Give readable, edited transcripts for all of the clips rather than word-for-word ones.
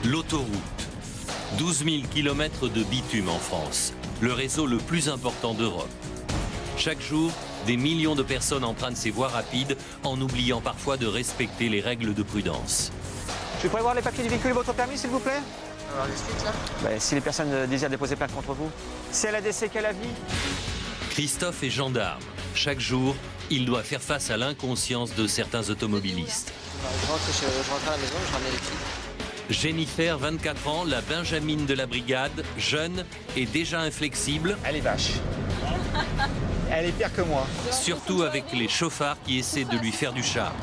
L'autoroute. 12 000 km de bitume en France, le réseau le plus important d'Europe. Chaque jour, des millions de personnes empruntent ces voies rapides en oubliant parfois de respecter les règles de prudence. Je pourrais voir les papiers du véhicule et votre permis, s'il vous plaît? Alors, l'explique là. Si les personnes désirent déposer plainte contre vous. Si elle a des séquelles à vie. Christophe est gendarme. Chaque jour, il doit faire face à l'inconscience de certains automobilistes. Je rentre à la maison, je ramène les filles. Jennifer, 24 ans, la Benjamine de la brigade, jeune et déjà inflexible. Elle est vache. Elle est pire que moi. Surtout avec les chauffards qui essaient de lui faire du charme.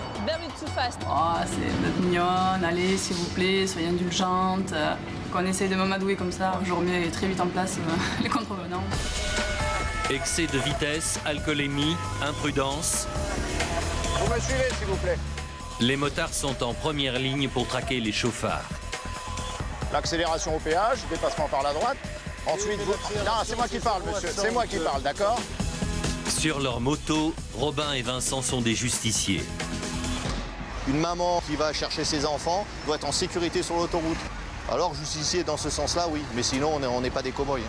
Oh, c'est mignonne, allez, s'il vous plaît, soyez indulgente. Qu'on essaye de m'amadouer comme ça, je remets très vite en place les contrevenants. Excès de vitesse, alcoolémie, imprudence. Vous me suivez, s'il vous plaît. Les motards sont en première ligne pour traquer les chauffards. L'accélération au péage, dépassement par la droite. Ensuite, vous... Non, c'est moi qui parle, monsieur. C'est moi qui parle, d'accord? Sur leur moto, Robin et Vincent sont des justiciers. Une maman qui va chercher ses enfants doit être en sécurité sur l'autoroute. Alors, justicier, dans ce sens-là, oui. Mais sinon, on n'est pas des cow-boys.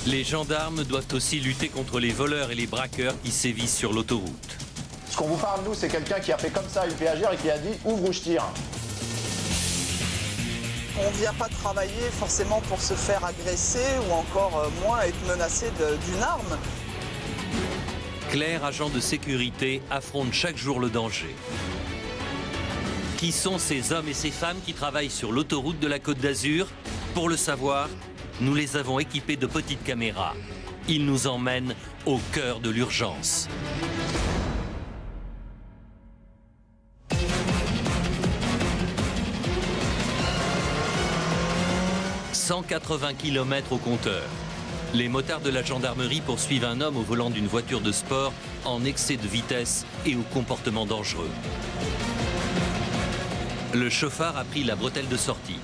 Les gendarmes doivent aussi lutter contre les voleurs et les braqueurs qui sévissent sur l'autoroute. Ce qu'on vous parle, nous, c'est quelqu'un qui a fait comme ça une péagère et qui a dit « ouvre ou je tire ». On ne vient pas travailler forcément pour se faire agresser ou encore moins être menacé d'une arme. Claire, agent de sécurité, affronte chaque jour le danger. Qui sont ces hommes et ces femmes qui travaillent sur l'autoroute de la Côte d'Azur? Pour le savoir, nous les avons équipés de petites caméras. Ils nous emmènent au cœur de l'urgence. « 180 km au compteur. Les motards de la gendarmerie poursuivent un homme au volant d'une voiture de sport en excès de vitesse et au comportement dangereux. Le chauffard a pris la bretelle de sortie.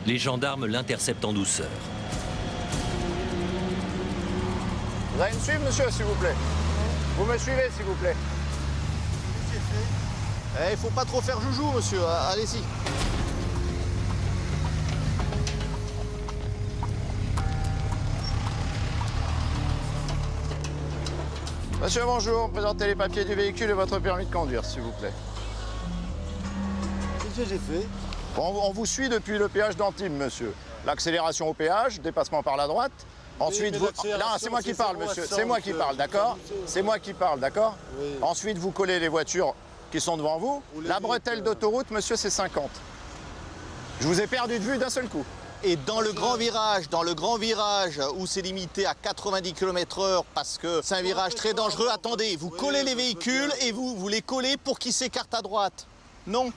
Les gendarmes l'interceptent en douceur. Vous allez me suivre, monsieur, s'il vous plaît? Vous me suivez, s'il vous plaît? Il faut pas trop faire joujou, monsieur. Allez-y. Monsieur, bonjour. Présentez les papiers du véhicule et votre permis de conduire, s'il vous plaît. Qu'est-ce que j'ai fait? On vous suit depuis le péage d'Antibes, monsieur. L'accélération au péage, dépassement par la droite. Ensuite, vous... Non, c'est moi qui parle, monsieur. C'est moi qui parle, d'accord? C'est moi qui parle, d'accord? Ensuite, vous collez les voitures qui sont devant vous. La bretelle d'autoroute, monsieur, c'est 50. Je vous ai perdu de vue d'un seul coup. Et dans le grand virage où c'est limité à 90 km/h parce que c'est un virage très dangereux, attendez, vous collez les véhicules et vous les collez pour qu'ils s'écartent à droite. Non.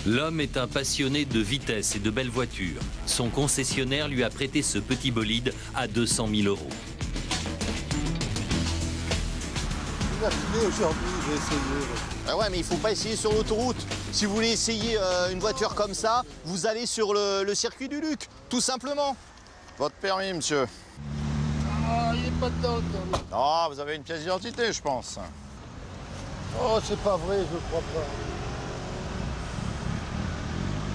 L'homme est un passionné de vitesse et de belles voitures. Son concessionnaire lui a prêté ce petit bolide à 200 000 €. Aujourd'hui, j'ai essayé. Ah ouais, mais il faut pas essayer sur l'autoroute. Si vous voulez essayer une voiture comme ça, vous allez sur le circuit du Luc, tout simplement. Votre permis, monsieur. Ah, il n'est pas dedans, le permis. Ah, vous avez une pièce d'identité, je pense. Oh, c'est pas vrai, je crois pas.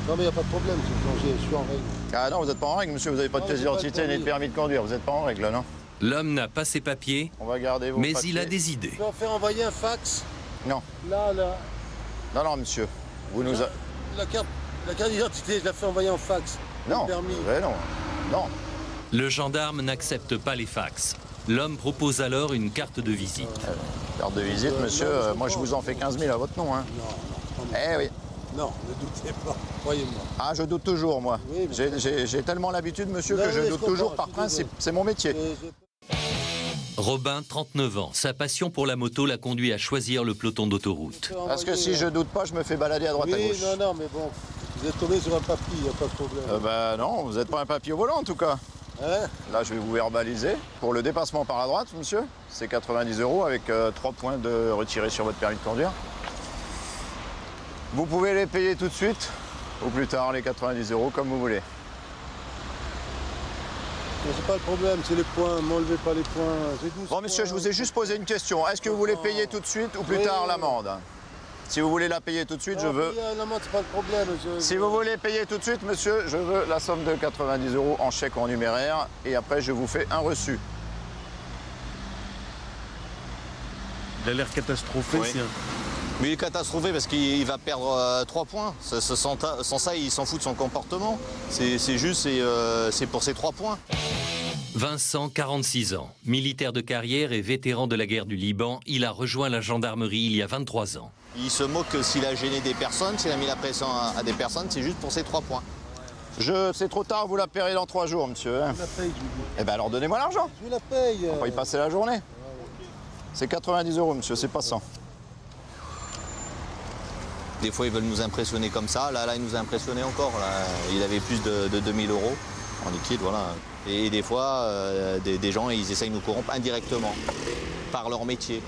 Non, mais il n'y a pas de problème, je suis en règle. Ah non, vous n'êtes pas en règle, monsieur. Vous n'avez pas de pièce d'identité ni de permis de conduire. Vous n'êtes pas en règle, non? L'homme n'a pas ses papiers, On va garder vos mais papiers. il a des idées. Je peux en faire envoyer un fax? Non. Là. Non, non, monsieur. Vous nous... La carte d'identité, je la fais envoyer en fax. Non. Le permis. Non. Non. Le gendarme n'accepte pas les fax. L'homme propose alors une carte de visite. Carte de visite, monsieur. non, Moi, je vous en fais 15 000 à votre nom, hein. Non. Eh oui. Non, ne doutez pas, croyez-moi. Ah, je doute toujours, moi. Oui, mais- J'ai tellement l'habitude, monsieur, Non, que je mais doute je toujours comprends, par je suis principe. désolé. C'est mon métier. Robin, 39 ans. Sa passion pour la moto l'a conduit à choisir le peloton d'autoroute. Parce que si je doute pas, je me fais balader à droite à Oui, gauche. non, mais bon, vous êtes tombé sur un papier, il n'y a pas de problème. Ben non, vous n'êtes pas un papier au volant, en tout cas. Hein? Là, je vais vous verbaliser. Pour le dépassement par la droite, monsieur, c'est 90 € avec 3 points de retirés sur votre permis de conduire. Vous pouvez les payer tout de suite, ou plus tard, les 90 € comme vous voulez. Mais c'est pas le problème, c'est les points, m'enlevez pas les points. Bon, monsieur, je vous ai juste posé une question. Est-ce que vous voulez payer tout de suite ou plus tard l'amende? Si vous voulez la payer tout de suite, je veux... L'amende, c'est pas le problème. Si vous voulez payer tout de suite, monsieur, je veux la somme de 90 € en chèque ou en numéraire. Et après, je vous fais un reçu. Il a l'air catastrophé. Oui. Mais il est catastrophé parce qu'il va perdre 3 points. Sans ça, il s'en fout de son comportement. C'est juste, c'est pour ces 3 points. Vincent, 46 ans, militaire de carrière et vétéran de la guerre du Liban, il a rejoint la gendarmerie il y a 23 ans. Il se moque que s'il a gêné des personnes, s'il a mis la pression à des personnes, c'est juste pour ces 3 points. C'est trop tard, vous la paierez dans 3 jours, monsieur. Hein. Je la paye, je vous dis. Eh bien alors donnez-moi l'argent. Je la paye. On va y passer la journée. C'est 90 €, monsieur, c'est pas 100. Des fois, ils veulent nous impressionner comme ça. Là, il nous a impressionné encore. Là. Il avait plus de 2000 € en liquide, voilà. Et des fois, des gens, ils essayent de nous corrompre indirectement, par leur métier,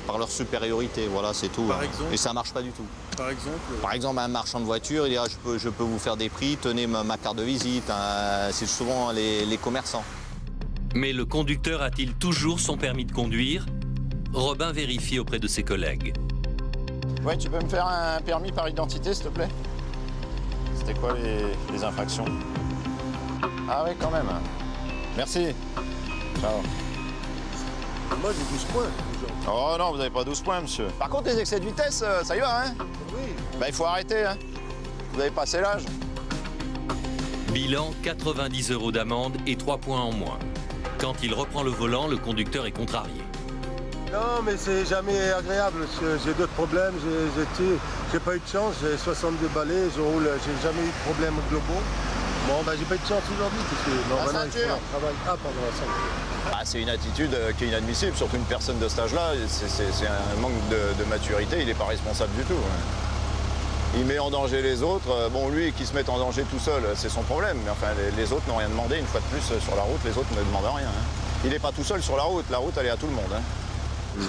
par leur supériorité, voilà, c'est tout. Par exemple, et ça marche pas du tout. Par exemple, un marchand de voitures, il dira je peux vous faire des prix, tenez ma carte de visite. Hein. C'est souvent les commerçants. Mais le conducteur a-t-il toujours son permis de conduire? Robin vérifie auprès de ses collègues. Ouais, tu peux me faire un permis par identité, s'il te plaît? C'était quoi les infractions? Ah oui, quand même. Merci. Ciao. Moi, j'ai 12 points. Oh non, vous n'avez pas 12 points, monsieur. Par contre, les excès de vitesse, ça y va, hein? Oui. Bah, il faut arrêter, hein? Vous avez passé l'âge. Bilan, 90 € d'amende et 3 points en moins. Quand il reprend le volant, le conducteur est contrarié. Non, mais c'est jamais agréable, monsieur. J'ai d'autres problèmes. J'ai pas eu de chance. J'ai 62 balais. Je roule. J'ai jamais eu de problème globaux. Bon, ben, j'ai pas eu de chance aujourd'hui parce que normalement, il faut un travail. Ah, pardon, la ceinture. Ah, c'est une attitude qui est inadmissible, surtout une personne de cet âge-là. C'est un manque de maturité. Il n'est pas responsable du tout. Hein. Il met en danger les autres. Bon, lui, qui se met en danger tout seul, c'est son problème. Mais enfin, les autres n'ont rien demandé. Une fois de plus, sur la route, les autres ne demandent rien. Hein. Il n'est pas tout seul sur la route. La route, elle est à tout le monde. Hein.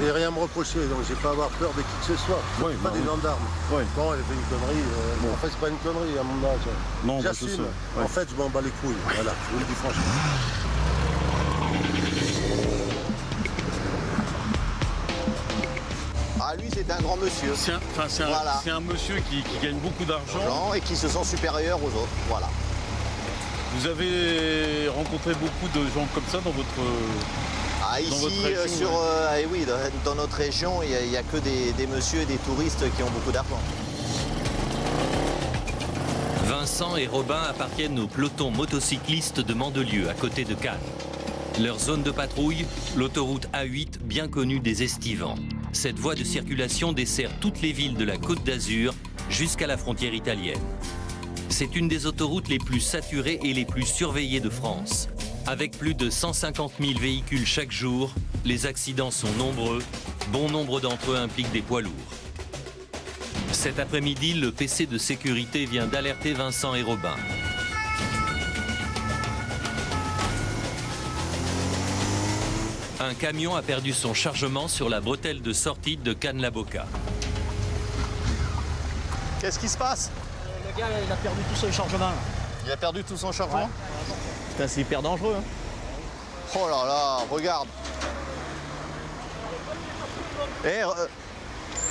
J'ai rien à me reprocher, donc j'ai pas à avoir peur de qui que ce soit. Oui, pas des gendarmes. Oui. Bon, elle a fait une connerie. Bon. En fait, c'est pas une connerie à mon âge. Non, j'assume. ouais. En fait, je m'en bats les couilles. Voilà, je vous le dis franchement. Ah, lui, c'est un grand monsieur. C'est un monsieur qui gagne beaucoup d'argent. Et qui se sent supérieur aux autres. Voilà. Vous avez rencontré beaucoup de gens comme ça dans votre... Ah, ici, région, oui, dans notre région, il n'y a que des messieurs et des touristes qui ont beaucoup d'argent. Vincent et Robin appartiennent au peloton motocycliste de Mandelieu, à côté de Cannes. Leur zone de patrouille, l'autoroute A8, bien connue des estivants. Cette voie de circulation dessert toutes les villes de la Côte d'Azur jusqu'à la frontière italienne. C'est une des autoroutes les plus saturées et les plus surveillées de France. Avec plus de 150 000 véhicules chaque jour, les accidents sont nombreux. Bon nombre d'entre eux impliquent des poids lourds. Cet après-midi, le PC de sécurité vient d'alerter Vincent et Robin. Un camion a perdu son chargement sur la bretelle de sortie de Cannes-la-Boca. Qu'est-ce qui se passe? Le gars, il a perdu tout son chargement. Il a perdu tout son chargement? Ouais. Putain, c'est hyper dangereux. Hein. Oh là là, regarde.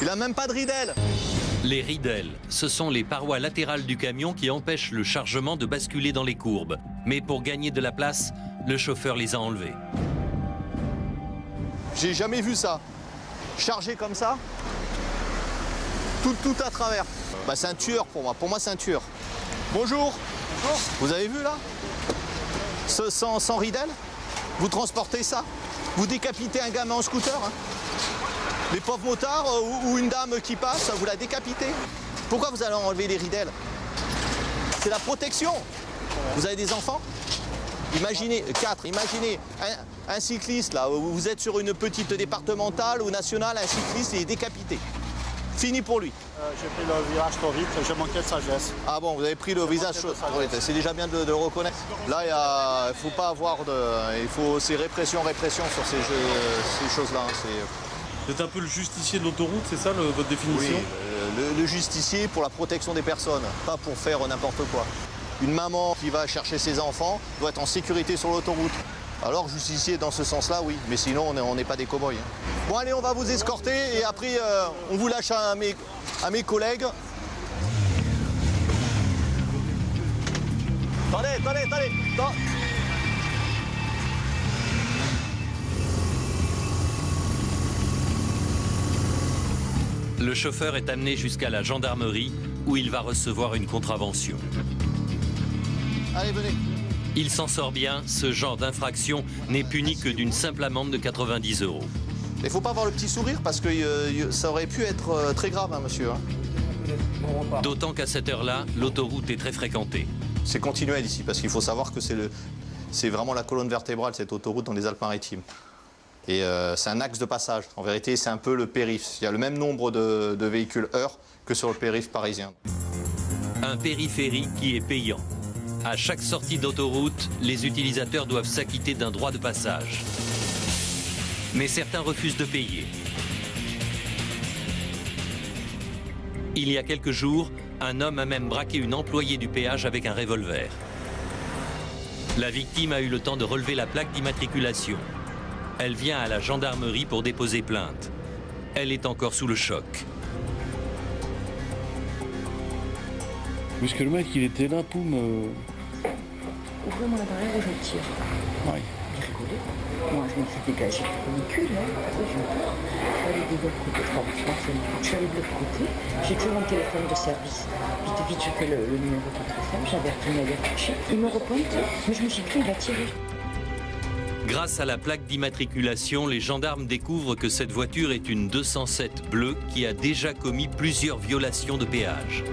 Il a même pas de ridelle. Les ridelles, ce sont les parois latérales du camion qui empêchent le chargement de basculer dans les courbes. Mais pour gagner de la place, le chauffeur les a enlevés. J'ai jamais vu ça. Chargé comme ça, tout à travers. Bah, c'est un tueur pour moi. Pour moi, c'est un tueur. Bonjour. Bonjour. Vous avez vu là? Sans ridelle? Vous transportez ça? Vous décapitez un gamin en scooter? Hein? Les pauvres motards ou une dame qui passe, vous la décapitez? Pourquoi vous allez enlever les ridelles? C'est la protection. Vous avez des enfants? Imaginez, imaginez un cycliste là, vous êtes sur une petite départementale ou nationale, un cycliste il est décapité. Fini pour lui. J'ai pris le virage trop vite, j'ai manqué de sagesse. Ah bon, vous avez pris le visage chaud. Oui, c'est déjà bien de le reconnaître. Là, il faut pas avoir de... Il faut... C'est répression sur ces choses-là. Vous êtes un peu le justicier de l'autoroute, c'est ça votre définition? Oui, le justicier pour la protection des personnes, pas pour faire n'importe quoi. Une maman qui va chercher ses enfants doit être en sécurité sur l'autoroute. Alors justicier dans ce sens-là, oui, mais sinon on n'est pas des cow-boys. Hein. Bon allez, on va vous escorter et après on vous lâche à mes collègues. Attendez. Le chauffeur est amené jusqu'à la gendarmerie où il va recevoir une contravention. Allez, venez. Il s'en sort bien, ce genre d'infraction n'est puni que d'une simple amende de 90 €. Il ne faut pas avoir le petit sourire parce que ça aurait pu être très grave, hein, monsieur. Hein. D'autant qu'à cette heure-là, l'autoroute est très fréquentée. C'est continuel ici parce qu'il faut savoir que c'est vraiment la colonne vertébrale, cette autoroute dans les Alpes-Maritimes. Et c'est un axe de passage. En vérité, c'est un peu le périph'. Il y a le même nombre de véhicules heure que sur le périph' parisien. Un périphérique qui est payant. À chaque sortie d'autoroute, les utilisateurs doivent s'acquitter d'un droit de passage. Mais certains refusent de payer. Il y a quelques jours, un homme a même braqué une employée du péage avec un revolver. La victime a eu le temps de relever la plaque d'immatriculation. Elle vient à la gendarmerie pour déposer plainte. Elle est encore sous le choc. Puisque le mec, il était là pour me... Ouvrez mon appareil ou je le tire. Ouais. Il rigolait. Moi, je me suis dégagé le cul, là. J'ai eu peur. Je suis allé de l'autre côté. Je suis allé de l'autre côté. J'ai pris mon téléphone de service. Vite, j'ai fait le numéro de téléphone. J'avais retenu à décrocher. Il me repointe, mais je me suis dit, il va tirer. Grâce à la plaque d'immatriculation, les gendarmes découvrent que cette voiture est une 207 bleue qui a déjà commis plusieurs violations de péage.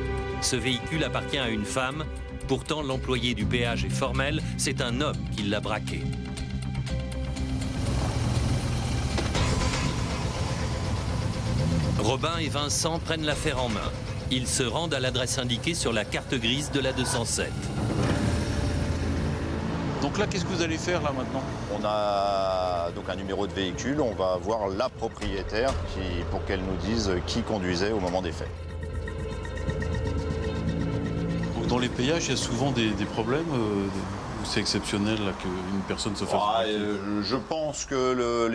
Ce véhicule appartient à une femme. Pourtant, l'employé du péage est formel. C'est un homme qui l'a braqué. Robin et Vincent prennent l'affaire en main. Ils se rendent à l'adresse indiquée sur la carte grise de la 207. Donc là, qu'est-ce que vous allez faire là maintenant? On a donc un numéro de véhicule, on va voir la propriétaire pour qu'elle nous dise qui conduisait au moment des faits. Donc dans les péages, il y a souvent des problèmes c'est exceptionnel qu'une personne se fasse braquer. Je pense que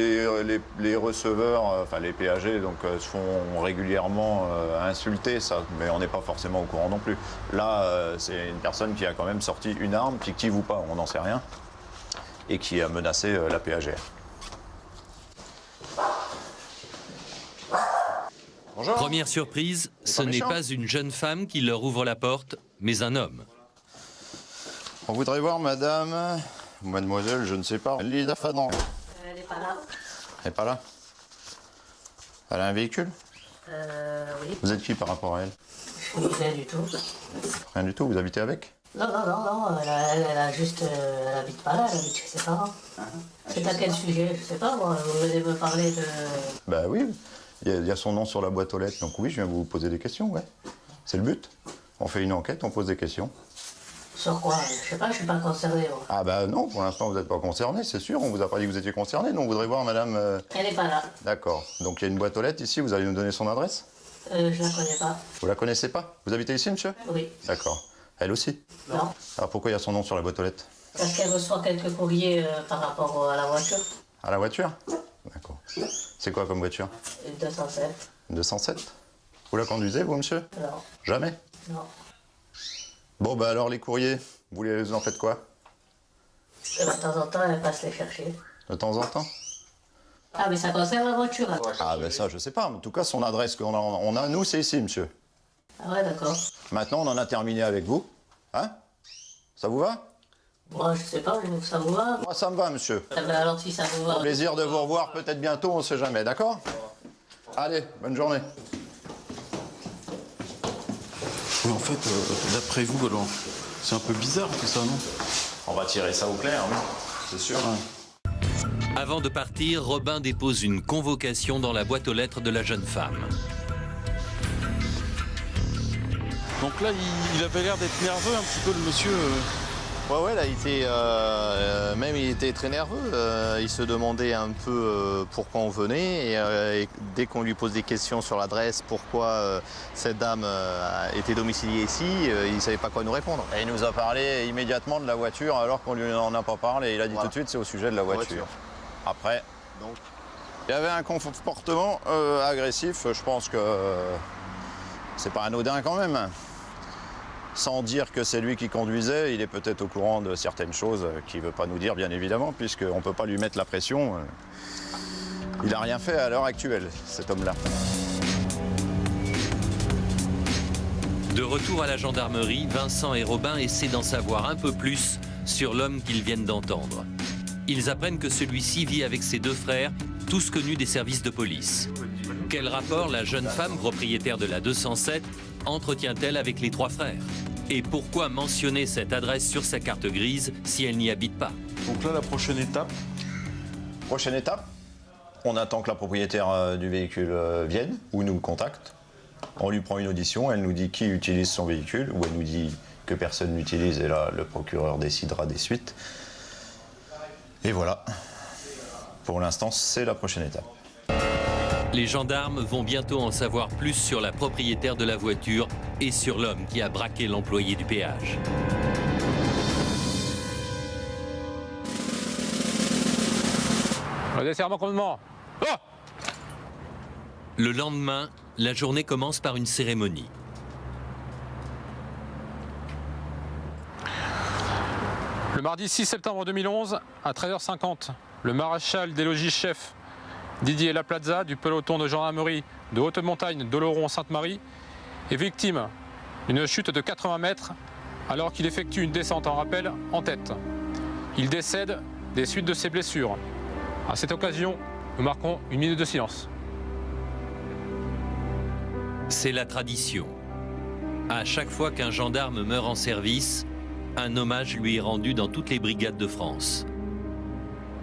les receveurs, enfin les péagers, donc, se font régulièrement insulter, ça, mais on n'est pas forcément au courant non plus. Là, c'est une personne qui a quand même sorti une arme, fictive ou pas, on n'en sait rien, et qui a menacé la péagère. Bonjour. Première surprise, ce n'est pas une jeune femme qui leur ouvre la porte, mais un homme. On voudrait voir madame, ou mademoiselle, je ne sais pas, Lisa Fanon. Elle n'est pas là. Elle n'est pas là? Elle a un véhicule? Oui. Vous êtes qui par rapport à elle? Rien du tout. Rien du tout, vous habitez avec? Non, elle a juste... elle habite pas là, elle habite chez ses parents. C'est à quel sujet? Je sais pas, moi, vous venez me parler de... Bah oui, il y a son nom sur la boîte aux lettres, donc oui, je viens vous poser des questions, ouais. C'est le but. On fait une enquête, on pose des questions. Sur quoi? Je sais pas, je suis pas concerné, moi. Ah bah non, pour l'instant vous n'êtes pas concerné, c'est sûr, on vous a pas dit que vous étiez concerné, donc on voudrait voir madame... Elle n'est pas là. D'accord, donc il y a une boîte aux lettres ici, vous allez nous donner son adresse? Je la connais pas. Vous la connaissez pas? Vous habitez ici, monsieur? Oui. D'accord. Elle aussi? Non. Alors pourquoi il y a son nom sur la boîte aux lettres? Parce qu'elle reçoit quelques courriers par rapport à la voiture. À la voiture? D'accord. C'est quoi comme voiture? Une 207. Une 207? Vous la conduisez, vous, monsieur? Non. Jamais? Non. Bon, bah alors les courriers, vous en faites quoi? De temps en temps, elle passe les chercher. De temps en temps? Ah, mais ça concerne la voiture. Hein. Ah, ben ça, je sais pas. En tout cas, son adresse qu'on a, nous, c'est ici, monsieur. Ah ouais, d'accord. Maintenant, on en a terminé avec vous. Hein? Ça vous va? Moi, je sais pas, ça vous va? Moi, ça me va, monsieur. Ah ben alors, si ça vous va... Au plaisir de vous revoir peut-être bientôt, on sait jamais, d'accord? Allez, bonne journée. Oui, en fait, d'après vous, alors, c'est un peu bizarre tout ça, non? On va tirer ça au clair, oui, c'est sûr. Ouais. Avant de partir, Robin dépose une convocation dans la boîte aux lettres de la jeune femme. Donc là, il avait l'air d'être nerveux un petit peu, le monsieur. Ouais, là, il était très nerveux. Il se demandait un peu pourquoi on venait. Et dès qu'on lui pose des questions sur l'adresse, pourquoi cette dame était domiciliée ici, il ne savait pas quoi nous répondre. Et il nous a parlé immédiatement de la voiture alors qu'on lui en a pas parlé. Il a dit tout de suite c'est au sujet de la voiture. Après, donc, il y avait un comportement agressif. Je pense que C'est pas anodin quand même. Sans dire que c'est lui qui conduisait, il est peut-être au courant de certaines choses qu'il ne veut pas nous dire, bien évidemment, puisqu'on ne peut pas lui mettre la pression. Il n'a rien fait à l'heure actuelle, cet homme-là. De retour à la gendarmerie, Vincent et Robin essaient d'en savoir un peu plus sur l'homme qu'ils viennent d'entendre. Ils apprennent que celui-ci vit avec ses 2 frères, tous connus des services de police. Quel rapport la jeune femme propriétaire de la 207 entretient-elle avec les 3 frères? Et pourquoi mentionner cette adresse sur sa carte grise si elle n'y habite pas? Donc là, la prochaine étape? Prochaine étape, on attend que la propriétaire du véhicule vienne ou nous contacte. On lui prend une audition, elle nous dit qui utilise son véhicule, ou elle nous dit que personne n'utilise, et là, le procureur décidera des suites. Et voilà. Pour l'instant, c'est la prochaine étape. Les gendarmes vont bientôt en savoir plus sur la propriétaire de la voiture et sur l'homme qui a braqué l'employé du péage. Le desserrement commandement. Oh! Le lendemain, la journée commence par une cérémonie. Le mardi 6 septembre 2011, à 13h50, le maréchal des logis-chefs Didier Laplaza du peloton de gendarmerie de haute montagne d'Oloron-Sainte-Marie est victime d'une chute de 80 mètres alors qu'il effectue une descente en rappel en tête. Il décède des suites de ses blessures. À cette occasion, nous marquons une minute de silence. C'est la tradition. À chaque fois qu'un gendarme meurt en service, un hommage lui est rendu dans toutes les brigades de France.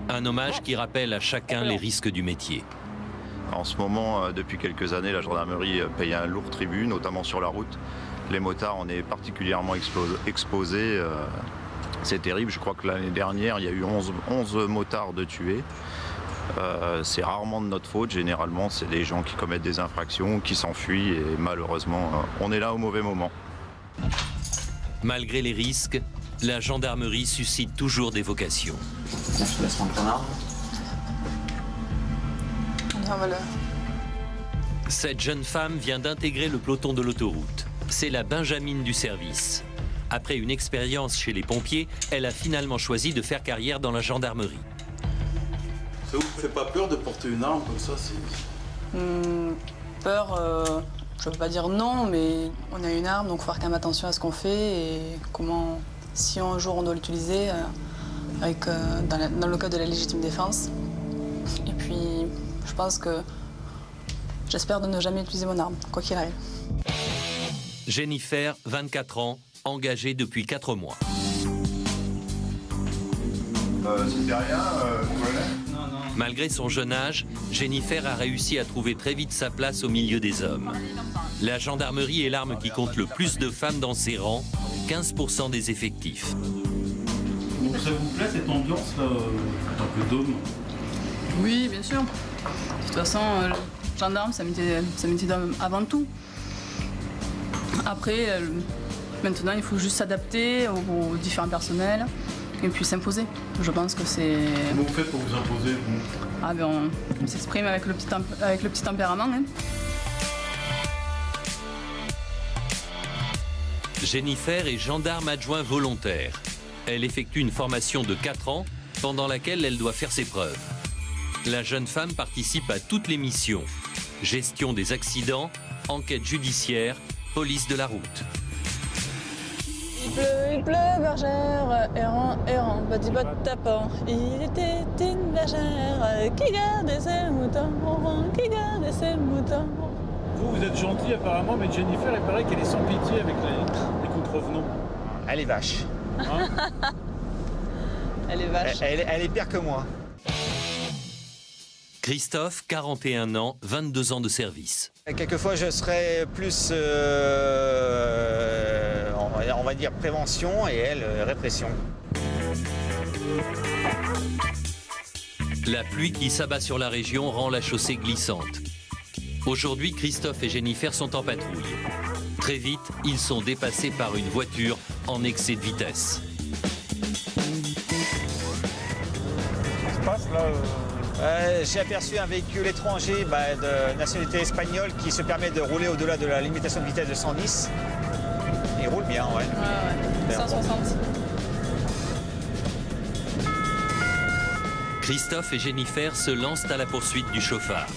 Un hommage qui rappelle à chacun les risques du métier. En ce moment, depuis quelques années, la gendarmerie paye un lourd tribut, notamment sur la route. Les motards en est particulièrement exposés. C'est terrible, je crois que l'année dernière, il y a eu 11 motards de tués. C'est rarement de notre faute, généralement c'est des gens qui commettent des infractions, qui s'enfuient et malheureusement, on est là au mauvais moment. Malgré les risques, la gendarmerie suscite toujours des vocations. Tiens, je te laisse prendre ton arme. Cette jeune femme vient d'intégrer le peloton de l'autoroute. C'est la Benjamine du service. Après une expérience chez les pompiers, elle a finalement choisi de faire carrière dans la gendarmerie. Ça vous fait pas peur de porter une arme comme ça? Peur, je ne peux pas dire non, mais on a une arme, donc il faut faire quand même attention à ce qu'on fait et comment, si un jour on doit l'utiliser, dans le cas de la légitime défense. Et puis, je pense que j'espère de ne jamais utiliser mon arme, quoi qu'il arrive. Jennifer, 24 ans, engagée depuis 4 mois. C'était rien, Malgré son jeune âge, Jennifer a réussi à trouver très vite sa place au milieu des hommes. La gendarmerie est l'arme qui compte le plus de femmes dans ses rangs, 15% des effectifs. Donc ça vous plaît cette ambiance-là, un peu d'homme? Oui, bien sûr. De toute façon, le gendarme, c'est un métier d'homme avant tout. Après, maintenant, il faut juste s'adapter aux différents personnels et puis s'imposer. Je pense que c'est... Comment vous faites pour vous imposer, vous? Ah ben, on s'exprime avec le petit tempérament. Hein. Jennifer est gendarme adjoint volontaire. Elle effectue une formation de 4 ans pendant laquelle elle doit faire ses preuves. La jeune femme participe à toutes les missions. Gestion des accidents, enquête judiciaire, police de la route. Il pleut, bergère, errant, bâti-bot tapant. Il était une bergère qui gardait ses moutons, qui gardait ses moutons. Vous êtes gentil apparemment, mais Jennifer, il paraît qu'elle est sans pitié avec les contrevenants. Elle est vache. Hein? Elle est vache. Elle est pire que moi. Christophe, 41 ans, 22 ans de service. Quelquefois, je serais plus, on va dire, prévention et elle, répression. La pluie qui s'abat sur la région rend la chaussée glissante. Aujourd'hui, Christophe et Jennifer sont en patrouille. Très vite, ils sont dépassés par une voiture en excès de vitesse. Ce qui se passe là, J'ai aperçu un véhicule étranger de nationalité espagnole qui se permet de rouler au-delà de la limitation de vitesse de 110. Il roule bien, ouais. Ouais. 160. Christophe et Jennifer se lancent à la poursuite du chauffard.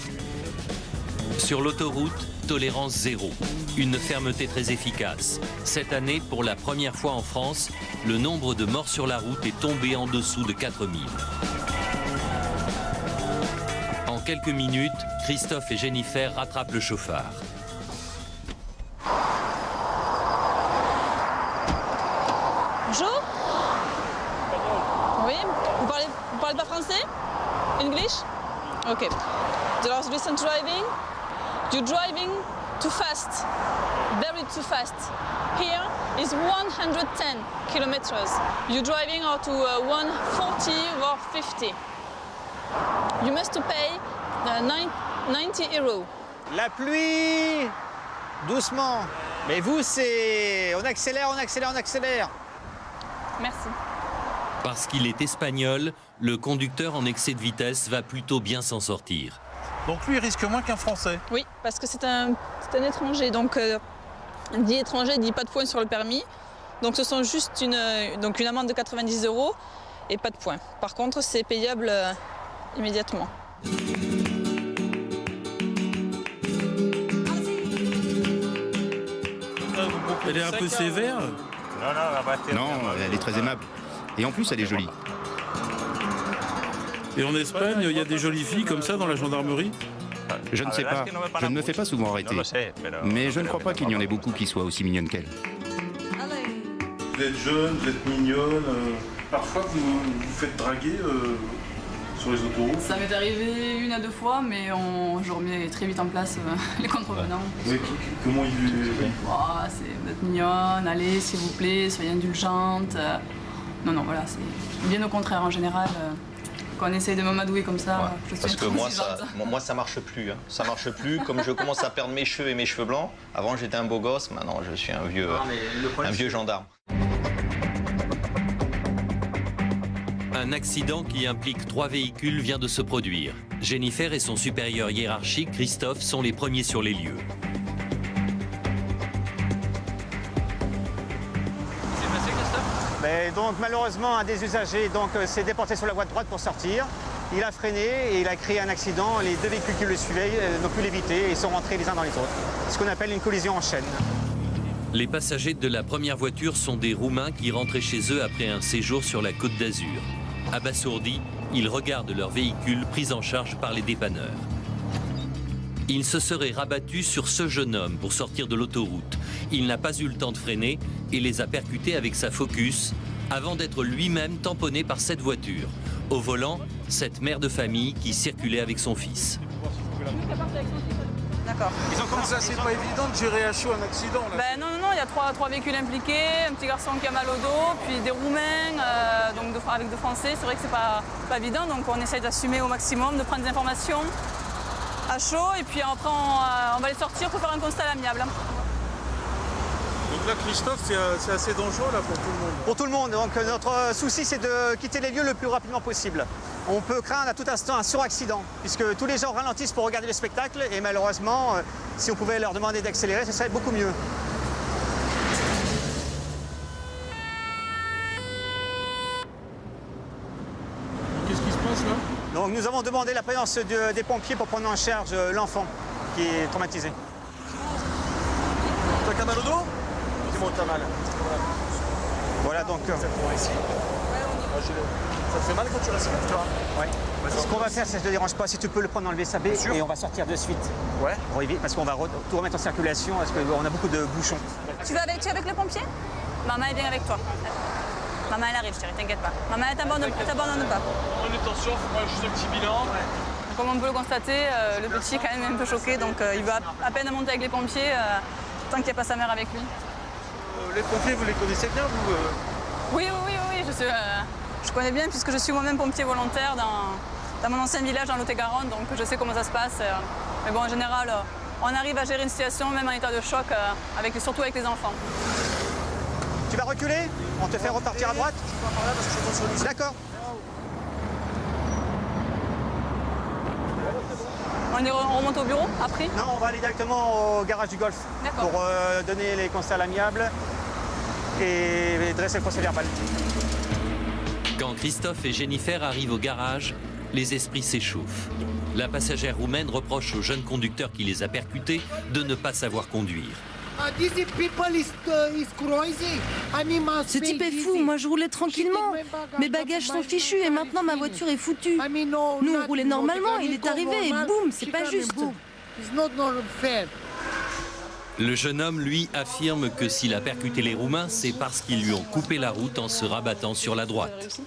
Sur l'autoroute, tolérance zéro. Une fermeté très efficace. Cette année, pour la première fois en France, le nombre de morts sur la route est tombé en dessous de 4000. En quelques minutes, Christophe et Jennifer rattrapent le chauffard. Bonjour. Oui, vous parlez pas français? English? Ok. There is recent driving. You're driving too fast, very too fast. Here is 110 kilometers. You're driving out to 140 or 50. You must pay 90 euros. La pluie. Doucement. Mais vous, c'est... On accélère, on accélère, on accélère. Merci. Parce qu'il est espagnol, le conducteur en excès de vitesse va plutôt bien s'en sortir. Donc lui, il risque moins qu'un Français? Oui, parce que c'est un étranger. Donc, dit étranger, dit pas de points sur le permis. Donc, ce sont juste une amende de 90 euros et pas de points. Par contre, c'est payable immédiatement. Elle est un peu sévère? Non, elle est très aimable. Et en plus, elle est jolie. Et en Espagne, il y a des jolies filles comme ça dans la gendarmerie? Je ne sais pas. Je ne me fais pas souvent arrêter. Mais je ne crois pas qu'il y en ait beaucoup qui soient aussi mignonnes qu'elle. Vous êtes jeune, vous êtes mignonne. Parfois, vous faites draguer sur les autoroutes? Ça m'est arrivé 1 à 2 fois, mais je remets très vite en place les contrevenants. Oui, comment ils... Oh, vous êtes mignonne, allez, s'il vous plaît, soyez indulgente. Non, voilà, c'est bien au contraire en général. Quand on essaye de m'amadouer comme ça, je suis parce que moi, ça marche plus. Hein. Ça marche plus. Comme je commence à perdre mes cheveux et mes cheveux blancs, avant j'étais un beau gosse, maintenant je suis un vieux gendarme. Un accident qui implique 3 véhicules vient de se produire. Jennifer et son supérieur hiérarchique, Christophe, sont les premiers sur les lieux. Mais donc malheureusement, un des usagers s'est déporté sur la voie de droite pour sortir. Il a freiné et il a créé un accident. Les 2 véhicules qui le suivaient n'ont pu l'éviter et sont rentrés les uns dans les autres. Ce qu'on appelle une collision en chaîne. Les passagers de la première voiture sont des Roumains qui rentraient chez eux après un séjour sur la Côte d'Azur. Abasourdis, ils regardent leur véhicule pris en charge par les dépanneurs. Ils se seraient rabattus sur ce jeune homme pour sortir de l'autoroute. Il n'a pas eu le temps de freiner et les a percutés avec sa Focus avant d'être lui-même tamponné par cette voiture. Au volant, cette mère de famille qui circulait avec son fils. D'accord. Ça, c'est pas évident de gérer à chaud un accident là. Ben non, il y a trois véhicules impliqués, un petit garçon qui a mal au dos, puis des Roumains, avec 2 Français. C'est vrai que c'est pas évident, donc on essaye d'assumer au maximum, de prendre des informations à chaud, et puis après on va les sortir pour faire un constat amiable. Donc là, Christophe, c'est assez dangereux là pour tout le monde. Pour tout le monde. Donc notre souci, c'est de quitter les lieux le plus rapidement possible. On peut craindre à tout instant un suraccident, puisque tous les gens ralentissent pour regarder le spectacle, et malheureusement, si on pouvait leur demander d'accélérer, ce serait beaucoup mieux. Qu'est-ce qui se passe là? Donc nous avons demandé la présence des pompiers pour prendre en charge l'enfant qui est traumatisé. T'as mal au dos? Dis-moi, t'as mal. Voilà donc... Ça te fait mal quand tu respires, toi? Ouais. Ce qu'on va faire, si ça ne te dérange pas, si tu peux le prendre dans le VSAB et on va sortir de suite. Ouais. Pour éviter, parce qu'on va tout remettre en circulation, parce qu'on a beaucoup de bouchons. Tu vas avec le pompier? Maman, elle vient avec toi. Maman, elle arrive, chérie, t'inquiète pas. Maman, elle t'abandonne pas. On est tension, faut faire juste un petit bilan. Ouais. Comme on peut le constater, le petit est quand même un peu choqué, donc il va à peine monter avec les pompiers tant qu'il n'y a pas sa mère avec lui. Les pompiers, vous les connaissez bien, vous? Oui, je connais bien puisque je suis moi-même pompier volontaire dans mon ancien village dans Lot-et-Garonne, donc je sais comment ça se passe. Mais bon, en général, on arrive à gérer une situation, même en état de choc, surtout avec les enfants. Tu vas reculer? On te fait repartir à droite? D'accord. On remonte au bureau après? Non, on va aller directement au garage du Golf pour donner les constats à l'amiable et dresser le procès verbal. Quand Christophe et Jennifer arrivent au garage, les esprits s'échauffent. La passagère roumaine reproche au jeune conducteur qui les a percutés de ne pas savoir conduire. Ce type est fou, moi je roulais tranquillement. Mes bagages sont fichus et maintenant ma voiture est foutue. Nous on roulait normalement, il est arrivé et boum, c'est pas juste. Le jeune homme, lui, affirme que s'il a percuté les Roumains, c'est parce qu'ils lui ont coupé la route en se rabattant sur la droite.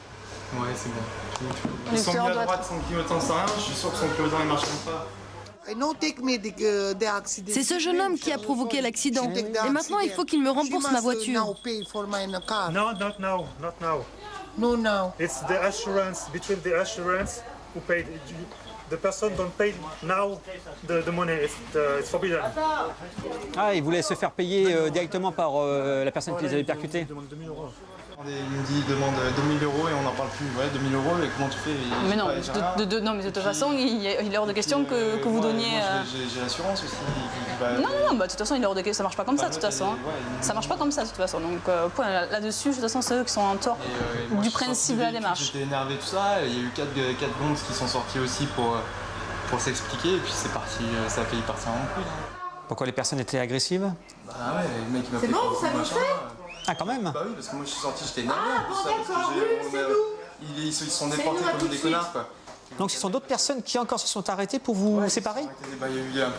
Ouais, c'est bon. Ils sont mis à droite sans clignotant, sans rien, je suis sûr que son clignotant ne marche pas. C'est ce jeune homme qui a provoqué l'accident. Et maintenant, il faut qu'il me rembourse ma voiture. No, not now, not now. No, now. It's the assurance, between the assurance who paid. The person don't pay now the money. It's forbidden. Ah, il voulait se faire payer directement par la personne qui les avait percutés. Il demande 2000 €. Il me dit, il demande 2000 € et on n'en parle plus. Ouais, 2000 €, et comment tu fais? Mais non, non, mais de toute façon, il est hors de question que vous donniez... J'ai l'assurance aussi. Non, bah, de toute façon, il est hors de question, ça marche pas comme ça, de toute façon. Ça marche pas comme ça, de toute façon. Donc, là-dessus, de toute façon, c'est eux qui sont en tort du principe de la démarche. J'étais énervé, tout ça. Il y a eu 4 gonds qui sont sortis aussi pour s'expliquer, et puis c'est parti, ça a failli partir en couille. Pourquoi les personnes étaient agressives? Bah ouais, le mec il m'a fait... C'est bon, ça vous fait? Ah, quand même? Bah oui, parce que moi je suis sorti, j'étais énervé en plus, parce que ils se sont déportés comme des connards, quoi. Donc ce sont d'autres personnes qui encore se sont arrêtées pour vous séparer? Bah, il y a eu un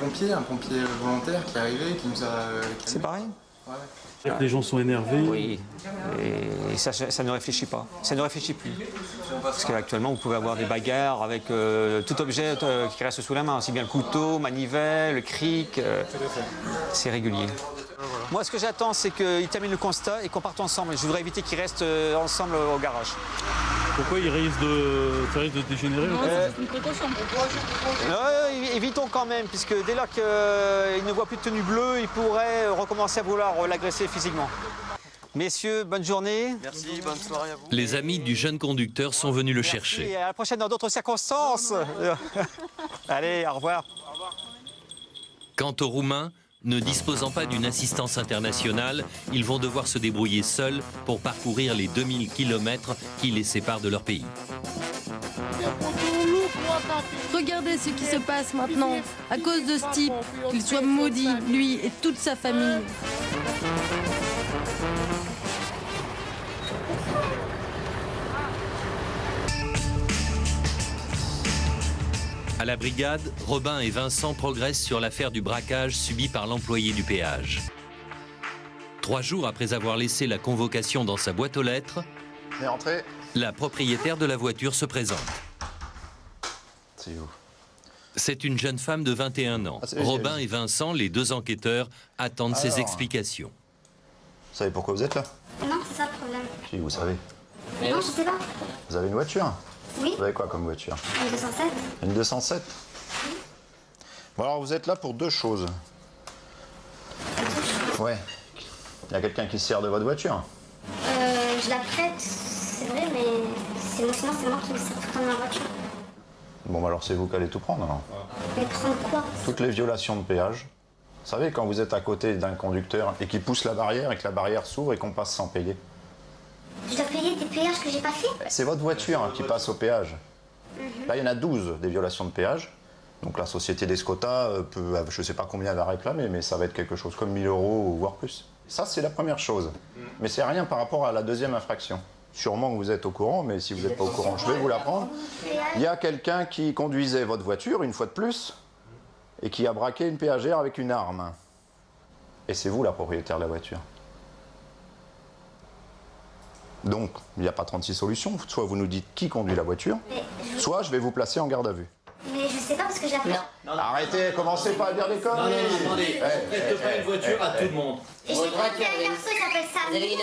pompier volontaire qui est arrivé, qui nous a... Séparés? Ouais. Les gens sont énervés. Oui, et ça ne réfléchit pas. Ça ne réfléchit plus. Parce qu'actuellement, vous pouvez avoir des bagarres avec tout objet qui reste sous la main, aussi bien le couteau, manivelle, le cric. C'est régulier. Moi, ce que j'attends, c'est qu'ils terminent le constat et qu'on parte ensemble. Je voudrais éviter qu'ils restent ensemble au garage. Pourquoi ça risque de dégénérer? C'est une précaution. Évitons quand même, puisque dès lors qu'il ne voit plus de tenue bleue, il pourrait recommencer à vouloir l'agresser physiquement. Messieurs, bonne journée. Merci, bonne soirée à vous. Les amis du jeune conducteur sont venus le chercher. Et à la prochaine dans d'autres circonstances. Allez, au revoir. Quant aux Roumains, ne disposant pas d'une assistance internationale, ils vont devoir se débrouiller seuls pour parcourir les 2000 km qui les séparent de leur pays. Regardez ce qui se passe maintenant, à cause de ce type, qu'il soit maudit, lui et toute sa famille. À la brigade, Robin et Vincent progressent sur l'affaire du braquage subi par l'employé du péage. 3 jours après avoir laissé la convocation dans sa boîte aux lettres, la propriétaire de la voiture se présente. C'est où? C'est une jeune femme de 21 ans. Robin et Vincent, les 2 enquêteurs, attendent ses explications. Vous savez pourquoi vous êtes là? Non, c'est ça le problème. Si, vous savez. Non, je sais pas. Vous avez une voiture? Oui. Vous avez quoi comme voiture? Une 207. Une 207? Oui. Bon alors vous êtes là pour 2 choses. Ouais. Il y a quelqu'un qui se sert de votre voiture? Je la prête, c'est vrai, mais sinon c'est moi qui me sers tout le temps de ma voiture. Bon alors c'est vous qui allez tout prendre alors. Mais prendre quoi? Toutes les violations de péage. Vous savez quand vous êtes à côté d'un conducteur et qu'il pousse la barrière et que la barrière s'ouvre et qu'on passe sans payer. Je dois payer des péages que j'ai pas fait? C'est votre voiture qui passe au péage. Là, il y en a 12 des violations de péage. Donc la société d'Escota peut, je ne sais pas combien elle va réclamer, mais ça va être quelque chose comme 1000 € ou voire plus. Ça, c'est la première chose. Mais c'est rien par rapport à la deuxième infraction. Sûrement que vous êtes au courant, mais si vous n'êtes pas au courant, je vais vous l'apprendre. Il y a quelqu'un qui conduisait votre voiture, une fois de plus, et qui a braqué une péagère avec une arme. Et c'est vous la propriétaire de la voiture. Donc, il n'y a pas 36 solutions. Soit vous nous dites qui conduit la voiture, soit je vais vous placer en garde à vue. Mais je sais pas parce que je la prête. Arrêtez, commencez pas à dire des conneries. Non, attendez, on prête pas une voiture à tout le monde. Et je l'ai prêté à un garçon, il s'appelle Samy.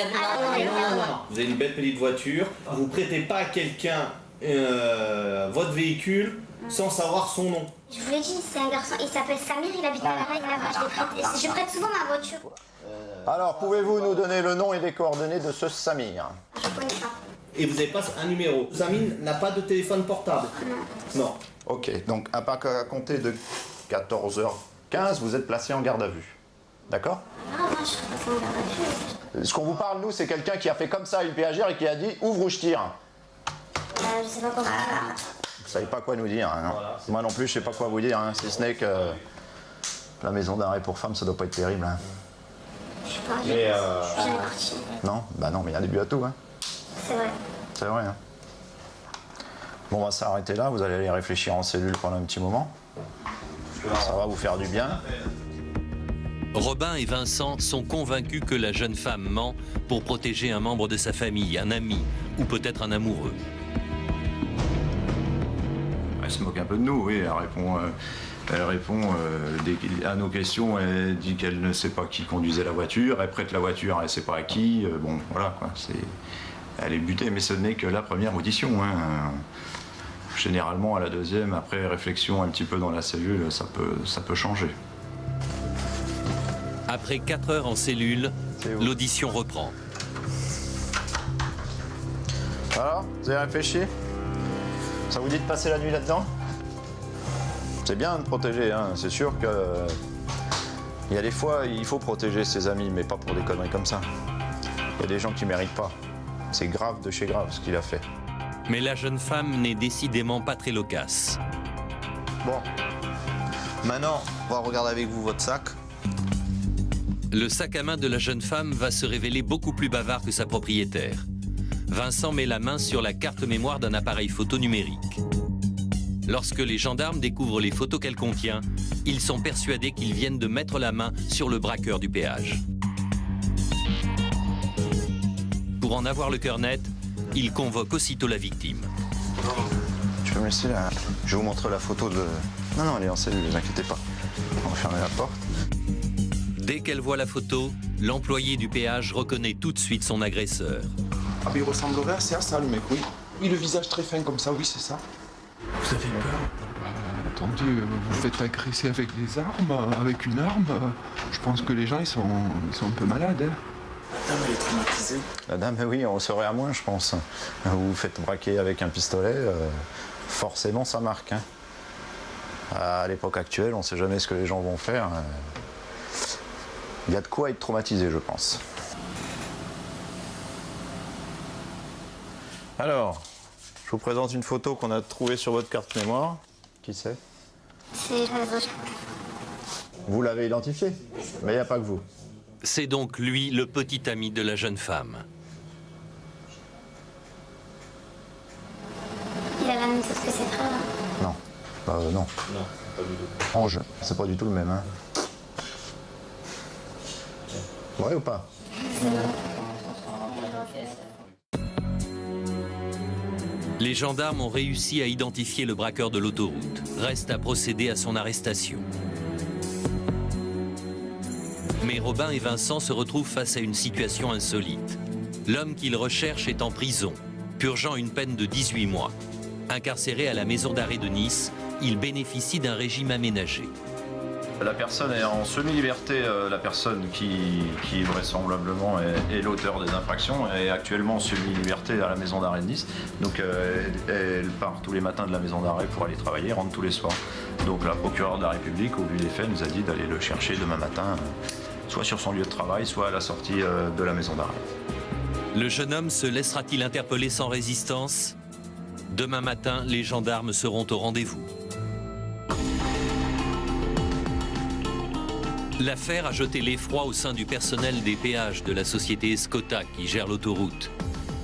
Vous avez une belle petite voiture, vous prêtez pas à quelqu'un votre véhicule sans savoir son nom. Je vous l'ai dit, c'est un garçon, il s'appelle Samir, il habite à la Raille, je prête souvent ma voiture. Alors, pouvez-vous nous donner le nom et les coordonnées de ce Samir? Je connais pas. et vous n'avez pas un numéro. Zamine n'a pas de téléphone portable. Non. Ok, donc à compter de 14h15, vous êtes placé en garde à vue. D'accord? Non, moi je suis passée en garde à vue. Ce qu'on vous parle, nous, c'est quelqu'un qui a fait comme ça une péagère et qui a dit « ouvre ou je tire ». Je sais pas quoi vous dire. Vous savez pas quoi nous dire, hein, non. Voilà. Moi non plus, je sais pas quoi vous dire, hein, si ce n'est que la maison d'arrêt pour femmes, ça doit pas être terrible. Hein. Je sais pas, j'ai jamais parti. Non, bah non, mais il y a un début à tout. Hein. C'est vrai. C'est vrai. Hein. Bon, on va s'arrêter là, vous allez aller réfléchir en cellule pendant un petit moment. Ça va vous faire du bien. Robin et Vincent sont convaincus que la jeune femme ment pour protéger un membre de sa famille, un ami ou peut-être un amoureux. Elle se moque un peu de nous, oui, elle répond à nos questions, elle dit qu'elle ne sait pas qui conduisait la voiture, elle prête la voiture, elle ne sait pas à qui, bon voilà quoi, elle est butée, mais ce n'est que la première audition. Hein. Généralement à la deuxième, après réflexion un petit peu dans la cellule, ça peut changer. Après 4 heures en cellule, l'audition reprend. Alors, vous avez réfléchi? Ça vous dit de passer la nuit là-dedans? C'est bien de protéger, hein. C'est sûr que... Il y a des fois, il faut protéger ses amis, mais pas pour des conneries comme ça. Il y a des gens qui ne méritent pas. C'est grave de chez grave ce qu'il a fait. Mais la jeune femme n'est décidément pas très loquace. Bon, maintenant, on va regarder avec vous votre sac. Le sac à main de la jeune femme va se révéler beaucoup plus bavard que sa propriétaire. Vincent met la main sur la carte mémoire d'un appareil photo numérique. Lorsque les gendarmes découvrent les photos qu'elle contient, ils sont persuadés qu'ils viennent de mettre la main sur le braqueur du péage. Pour en avoir le cœur net, ils convoquent aussitôt la victime. Tu peux me laisser là? Je vais vous montrer la photo de... Non, elle est en cellule, ne vous inquiétez pas. On va fermer la porte. Dès qu'elle voit la photo, l'employé du péage reconnaît tout de suite son agresseur. Ah mais il ressemblerait assez à ça le mec, oui. Oui, le visage très fin comme ça, oui c'est ça. Vous avez peur? Attendez, vous faites agresser avec des armes, avec une arme. Je pense que les gens ils sont un peu malades. Hein. La dame elle est traumatisée. La dame, oui, on serait à moins je pense. Vous vous faites braquer avec un pistolet, forcément ça marque. Hein. À l'époque actuelle, on ne sait jamais ce que les gens vont faire. Il y a de quoi être traumatisé, je pense. Alors, je vous présente une photo qu'on a trouvée sur votre carte mémoire. Qui c'est? C'est Vous l'avez identifié, mais il n'y a pas que vous. C'est donc lui, le petit ami de la jeune femme. Il a la même chose que ses frères. Non. Non. Non, pas du tout. Ange, c'est pas du tout le même, hein. Vrai ou pas? Les gendarmes ont réussi à identifier le braqueur de l'autoroute. Reste à procéder à son arrestation. Mais Robin et Vincent se retrouvent face à une situation insolite. L'homme qu'ils recherchent est en prison, purgeant une peine de 18 mois. Incarcéré à la maison d'arrêt de Nice, il bénéficie d'un régime aménagé. La personne est en semi-liberté, la personne qui vraisemblablement est l'auteur des infractions est actuellement en semi-liberté à la maison d'arrêt de Nice. Donc elle part tous les matins de la maison d'arrêt pour aller travailler, rentre tous les soirs. Donc la procureure de la République, au vu des faits, nous a dit d'aller le chercher demain matin, soit sur son lieu de travail, soit à la sortie de la maison d'arrêt. Le jeune homme se laissera-t-il interpeller sans résistance? Demain matin, les gendarmes seront au rendez-vous. L'affaire a jeté l'effroi au sein du personnel des péages de la société Escota qui gère l'autoroute.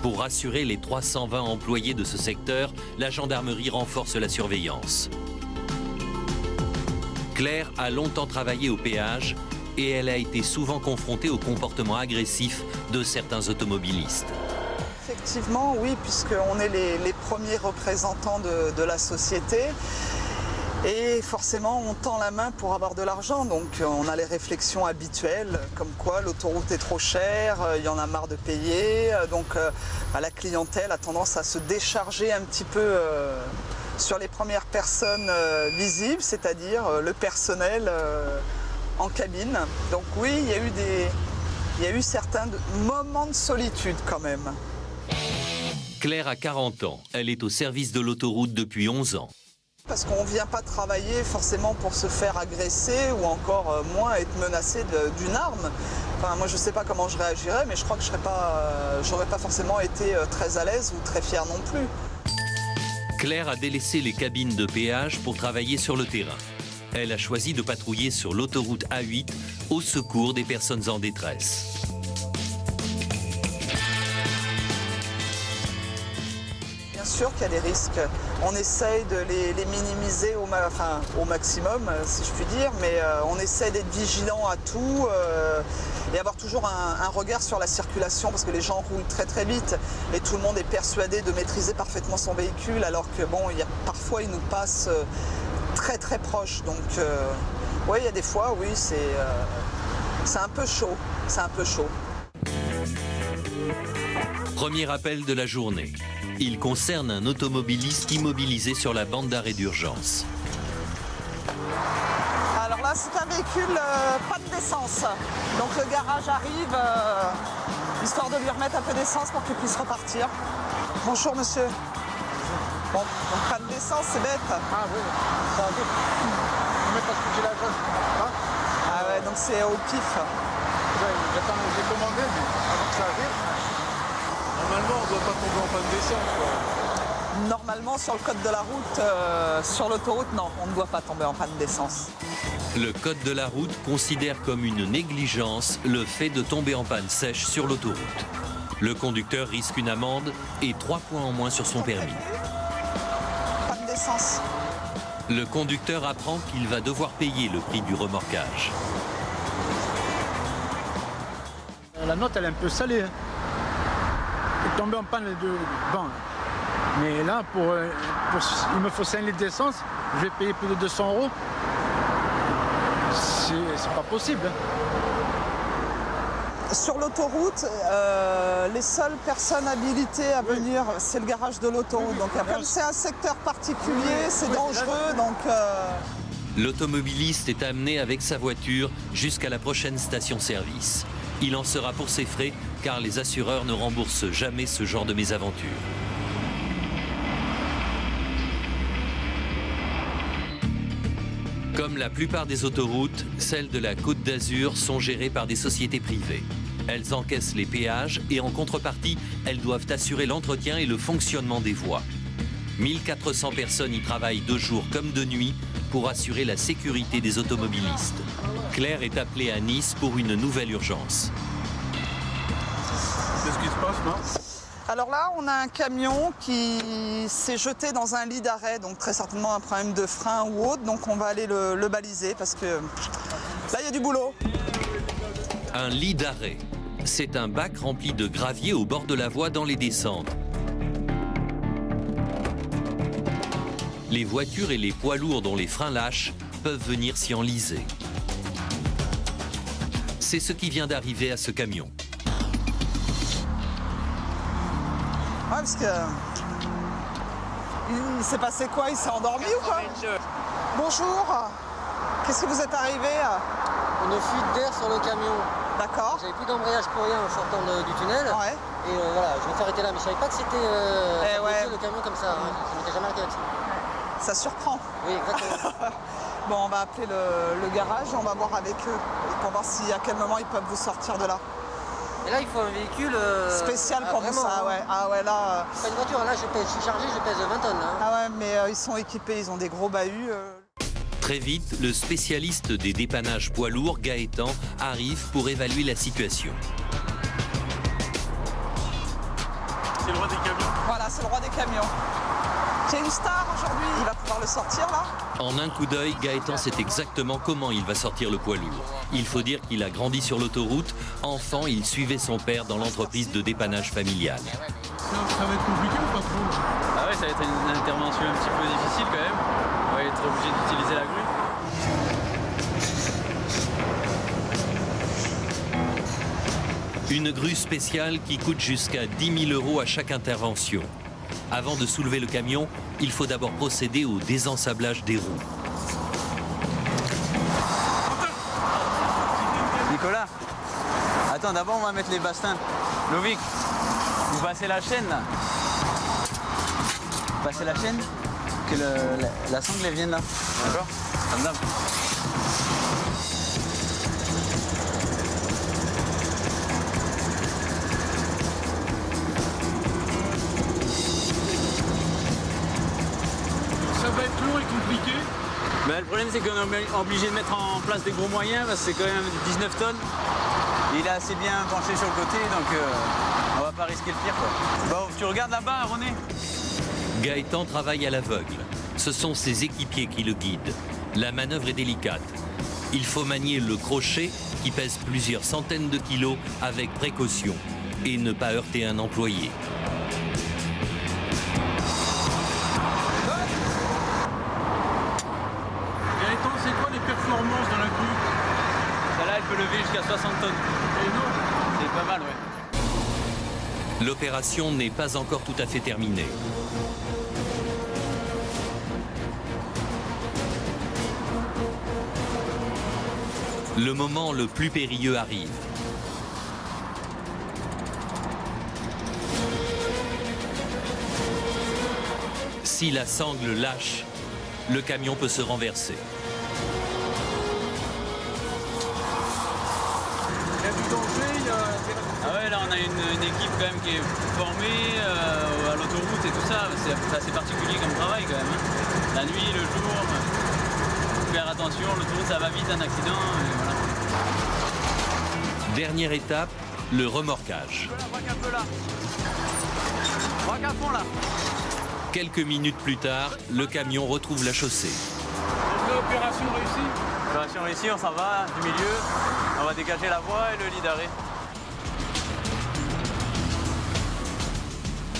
Pour rassurer les 320 employés de ce secteur, la gendarmerie renforce la surveillance. Claire a longtemps travaillé au péage et elle a été souvent confrontée au comportement agressif de certains automobilistes. Effectivement, oui, puisqu'on est les premiers représentants de la société. Et forcément, on tend la main pour avoir de l'argent, donc on a les réflexions habituelles, comme quoi l'autoroute est trop chère, il y en a marre de payer, donc la clientèle a tendance à se décharger un petit peu sur les premières personnes visibles, c'est-à-dire le personnel en cabine. Donc oui, il y a eu certains moments de solitude quand même. Claire a 40 ans. Elle est au service de l'autoroute depuis 11 ans. Parce qu'on ne vient pas travailler forcément pour se faire agresser ou encore moins être menacé d'une arme. Enfin, moi je ne sais pas comment je réagirais, mais je crois que je n'aurais pas forcément été très à l'aise ou très fière non plus. Claire a délaissé les cabines de péage pour travailler sur le terrain. Elle a choisi de patrouiller sur l'autoroute A8 au secours des personnes en détresse. Bien sûr qu'il y a des risques. On essaye de les minimiser au maximum, si je puis dire, mais on essaie d'être vigilant à tout et avoir toujours un regard sur la circulation parce que les gens roulent très très vite et tout le monde est persuadé de maîtriser parfaitement son véhicule alors que bon, parfois ils nous passent très très proches. Donc oui, il y a des fois, oui, c'est un peu chaud, c'est un peu chaud. Premier appel de la journée. Il concerne un automobiliste immobilisé sur la bande d'arrêt d'urgence. Alors là, c'est un véhicule panne d'essence. Donc le garage arrive, histoire de lui remettre un peu d'essence pour qu'il puisse repartir. Bonjour monsieur. Bon, donc panne d'essence, c'est bête. Ah oui, ça arrive. Mais parce que j'ai la gauche. Ah ouais, donc c'est au pif. J'ai commandé, mais avant que ça arrive. Normalement, on ne doit pas tomber en panne d'essence. Normalement, sur le code de la route, sur l'autoroute, non, on ne doit pas tomber en panne d'essence. Le code de la route considère comme une négligence le fait de tomber en panne sèche sur l'autoroute. Le conducteur risque une amende et 3 points en moins sur son permis. Panne d'essence. Le conducteur apprend qu'il va devoir payer le prix du remorquage. La note, elle est un peu salée. Hein. Tomber en panne de bon. Mais là, il me faut 5 litres d'essence, je vais payer plus de 200 €. C'est pas possible. Hein. Sur l'autoroute, les seules personnes habilitées à venir, c'est le garage de l'autoroute. Donc comme c'est un secteur particulier, c'est dangereux. Donc l'automobiliste est amené avec sa voiture jusqu'à la prochaine station-service. Il en sera pour ses frais car les assureurs ne remboursent jamais ce genre de mésaventure. Comme la plupart des autoroutes, celles de la Côte d'Azur sont gérées par des sociétés privées. Elles encaissent les péages et en contrepartie, elles doivent assurer l'entretien et le fonctionnement des voies. 1400 personnes y travaillent de jour comme de nuit pour assurer la sécurité des automobilistes. Claire est appelée à Nice pour une nouvelle urgence. Qu'est-ce qui se passe, non? Alors là, on a un camion qui s'est jeté dans un lit d'arrêt, donc très certainement un problème de frein ou autre, donc on va aller le baliser parce que là, il y a du boulot. Un lit d'arrêt, c'est un bac rempli de gravier au bord de la voie dans les descentes. Les voitures et les poids lourds dont les freins lâchent peuvent venir s'y enliser. C'est ce qui vient d'arriver à ce camion. Ouais, parce que... Il s'est passé quoi? Il s'est endormi ou quoi? Bonjour. Qu'est-ce que vous êtes arrivé? Une fuite d'air sur le camion. D'accord. J'avais plus d'embrayage pour rien en sortant du tunnel. Ouais. Et voilà, je me suis arrêté là, mais je savais pas que c'était le camion comme ça. Hein. Je m'étais jamais arrêté là-dessus. Ça surprend. Oui, exactement. Bon, on va appeler le garage et on va voir avec eux pour voir à quel moment ils peuvent vous sortir de là. Et là, il faut un véhicule spécial pour vous, ça, ouais. Ah ouais, là. C'est pas une voiture, là, je suis chargé, je pèse 20 tonnes. Hein. Ah ouais, mais ils sont équipés, ils ont des gros bahuts. Très vite, le spécialiste des dépannages poids lourds, Gaëtan, arrive pour évaluer la situation. C'est le roi des camions. Voilà, c'est le roi des camions. C'est une star aujourd'hui, il va pouvoir le sortir là. En un coup d'œil, Gaëtan sait exactement comment il va sortir le poids lourd. Il faut dire qu'il a grandi sur l'autoroute. Enfant, il suivait son père dans l'entreprise de dépannage familial. Ça va être compliqué ou pas trop? Ah ouais, ça va être une intervention un petit peu difficile quand même. On va être obligé d'utiliser la grue. Une grue spéciale qui coûte jusqu'à 10 000 € à chaque intervention. Avant de soulever le camion, il faut d'abord procéder au désensablage des roues. Nicolas, attends, d'abord on va mettre les bastins. Lovic, vous passez la chaîne là. passer la chaîne, que la sangle elle vienne là. D'accord. Comme d'hab. Ça va être lourd et compliqué. Mais le problème c'est qu'on est obligé de mettre en place des gros moyens parce que c'est quand même 19 tonnes. Et il est assez bien penché sur le côté donc on va pas risquer le pire quoi. Bon, tu regardes là-bas René. Gaëtan travaille à l'aveugle. Ce sont ses équipiers qui le guident. La manœuvre est délicate. Il faut manier le crochet qui pèse plusieurs centaines de kilos avec précaution et ne pas heurter un employé. Gaëtan, c'est quoi les performances dans la grue? Celle-là, elle peut lever jusqu'à 60 tonnes. C'est pas mal, ouais. L'opération n'est pas encore tout à fait terminée. Le moment le plus périlleux arrive. Si la sangle lâche, le camion peut se renverser. Il y a du danger, il y a... Ah ouais, là on a une équipe quand même qui est formée à l'autoroute et tout ça. C'est assez particulier comme travail quand même. Hein. La nuit, le jour, faut faire attention, l'autoroute ça va vite, un accident, et voilà. Dernière étape, le remorquage. Braque un peu là. Braque à fond là. Quelques minutes plus tard, le camion retrouve la chaussée. Opération réussie. Opération réussie, on s'en va du milieu. On va dégager la voie et le lit d'arrêt.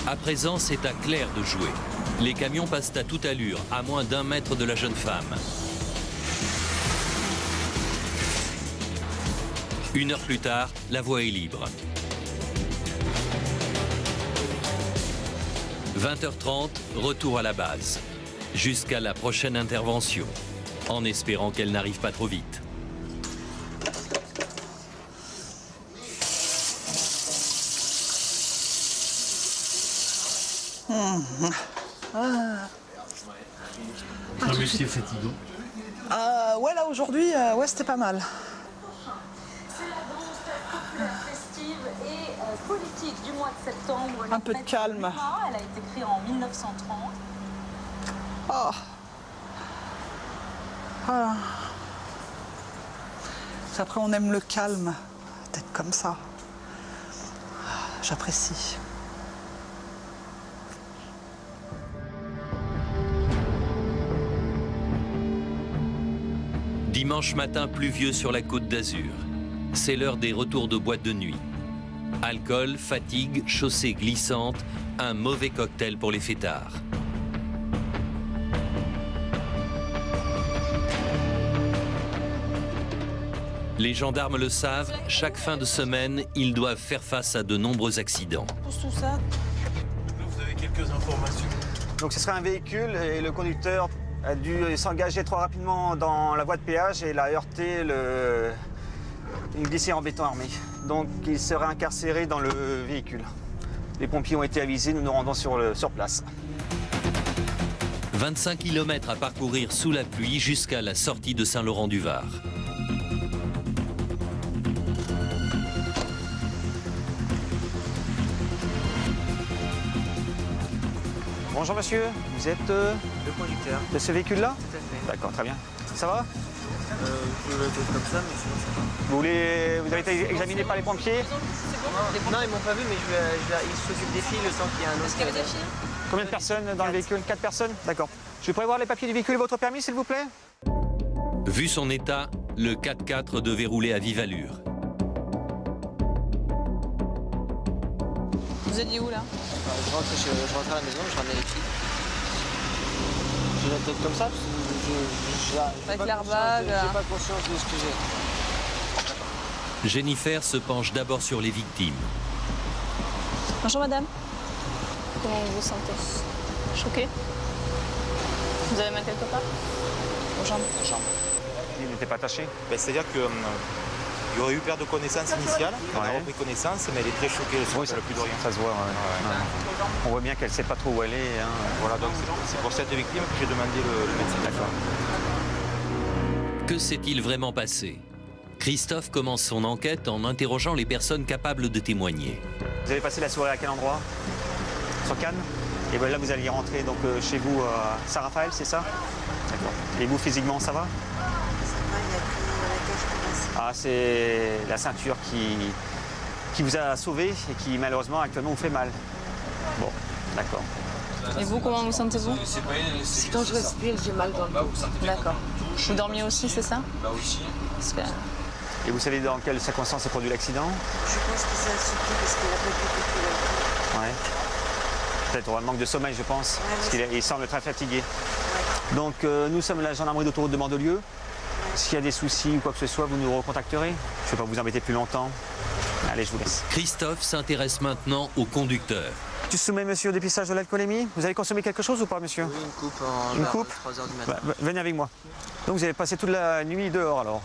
À présent, c'est à Claire de jouer. Les camions passent à toute allure, à moins d'1 mètre de la jeune femme. 1 heure plus tard, la voie est libre. 20h30, retour à la base. Jusqu'à la prochaine intervention, en espérant qu'elle n'arrive pas trop vite. Réussir fatigant. Ouais, là aujourd'hui, ouais, c'était pas mal. Politique du mois de septembre. Un peu de calme. Elle a été créée en 1930. Oh. Ah. Après, on aime le calme, d'être comme ça. J'apprécie. Dimanche matin pluvieux sur la Côte d'Azur. C'est l'heure des retours de boîte de nuit. Alcool, fatigue, chaussée glissante, un mauvais cocktail pour les fêtards. Les gendarmes le savent, chaque fin de semaine, ils doivent faire face à de nombreux accidents. Pousse tout ça. Là, vous avez quelques informations. Donc ce serait un véhicule et le conducteur a dû s'engager trop rapidement dans la voie de péage et il a heurté une glissière en béton armé. Donc il serait incarcéré dans le véhicule. Les pompiers ont été avisés, nous nous rendons sur place. 25 km à parcourir sous la pluie jusqu'à la sortie de Saint-Laurent-du-Var. Bonjour monsieur, vous êtes le conducteur de ce véhicule-là? Tout à fait. D'accord, très bien. Ça va? Je vais être comme ça, mais sinon ça va. Vous avez été examiné par les pompiers? Non, ils m'ont pas vu, mais ils s'occupent des filles le temps qu'il y a un autre. Est-ce qu'il y avait des filles? Combien de personnes dans le véhicule? 4 personnes? D'accord. Je pourrais voir les papiers du véhicule et votre permis, s'il vous plaît? Vu son état, le 4x4 devait rouler à vive allure. Vous étiez où là? Je rentre à la maison, je ramenais les filles. J'ai la tête comme ça, parce que avec l'airbag. J'ai pas conscience de ce que j'ai. Jennifer se penche d'abord sur les victimes. Bonjour madame. Comment vous vous sentez? Choquée? Vous avez mal quelque part? Aux jambes? Il n'était pas attaché? C'est-à-dire que Il aurait eu perte de connaissance initiale, on a repris connaissance, mais elle est très choquée, elle ne plus de rien. Ça se voit, On voit bien qu'elle ne sait pas trop où elle est. Hein. Voilà, donc c'est pour cette victime que j'ai demandé le médecin. D'accord. Que s'est-il vraiment passé? Christophe commence son enquête en interrogeant les personnes capables de témoigner. Vous avez passé la soirée à quel endroit? Sur Cannes? Et bien là, vous alliez rentrer donc, chez vous à Saint-Raphaël, c'est ça? D'accord. Et vous, physiquement, ça va? Ah, c'est la ceinture qui vous a sauvé et qui, malheureusement, actuellement, vous fait mal. Bon, d'accord. Et vous, comment vous sentez-vous? C'est quand je respire, j'ai mal dans le dos. D'accord. Vous dormiez aussi, c'est ça? Là aussi. Et vous savez dans quelles circonstances s'est produit l'accident? Je pense que c'est un souci parce qu'il a pas pu beaucoup. Ouais. Peut-être un manque de sommeil, je pense, ouais, parce qu'il semble très fatigué. Ouais. Donc, nous sommes la gendarmerie d'autoroute de Mandelieu. Ouais. S'il y a des soucis ou quoi que ce soit, vous nous recontacterez. Je ne vais pas vous embêter plus longtemps. Allez, je vous laisse. Christophe s'intéresse maintenant au conducteur. Tu soumets, monsieur, au dépistage de l'alcoolémie? Vous avez consommé quelque chose ou pas, monsieur? Oui, une coupe une coupe 3 h du matin. Bah, venez avec moi. Donc, vous avez passé toute la nuit dehors, alors?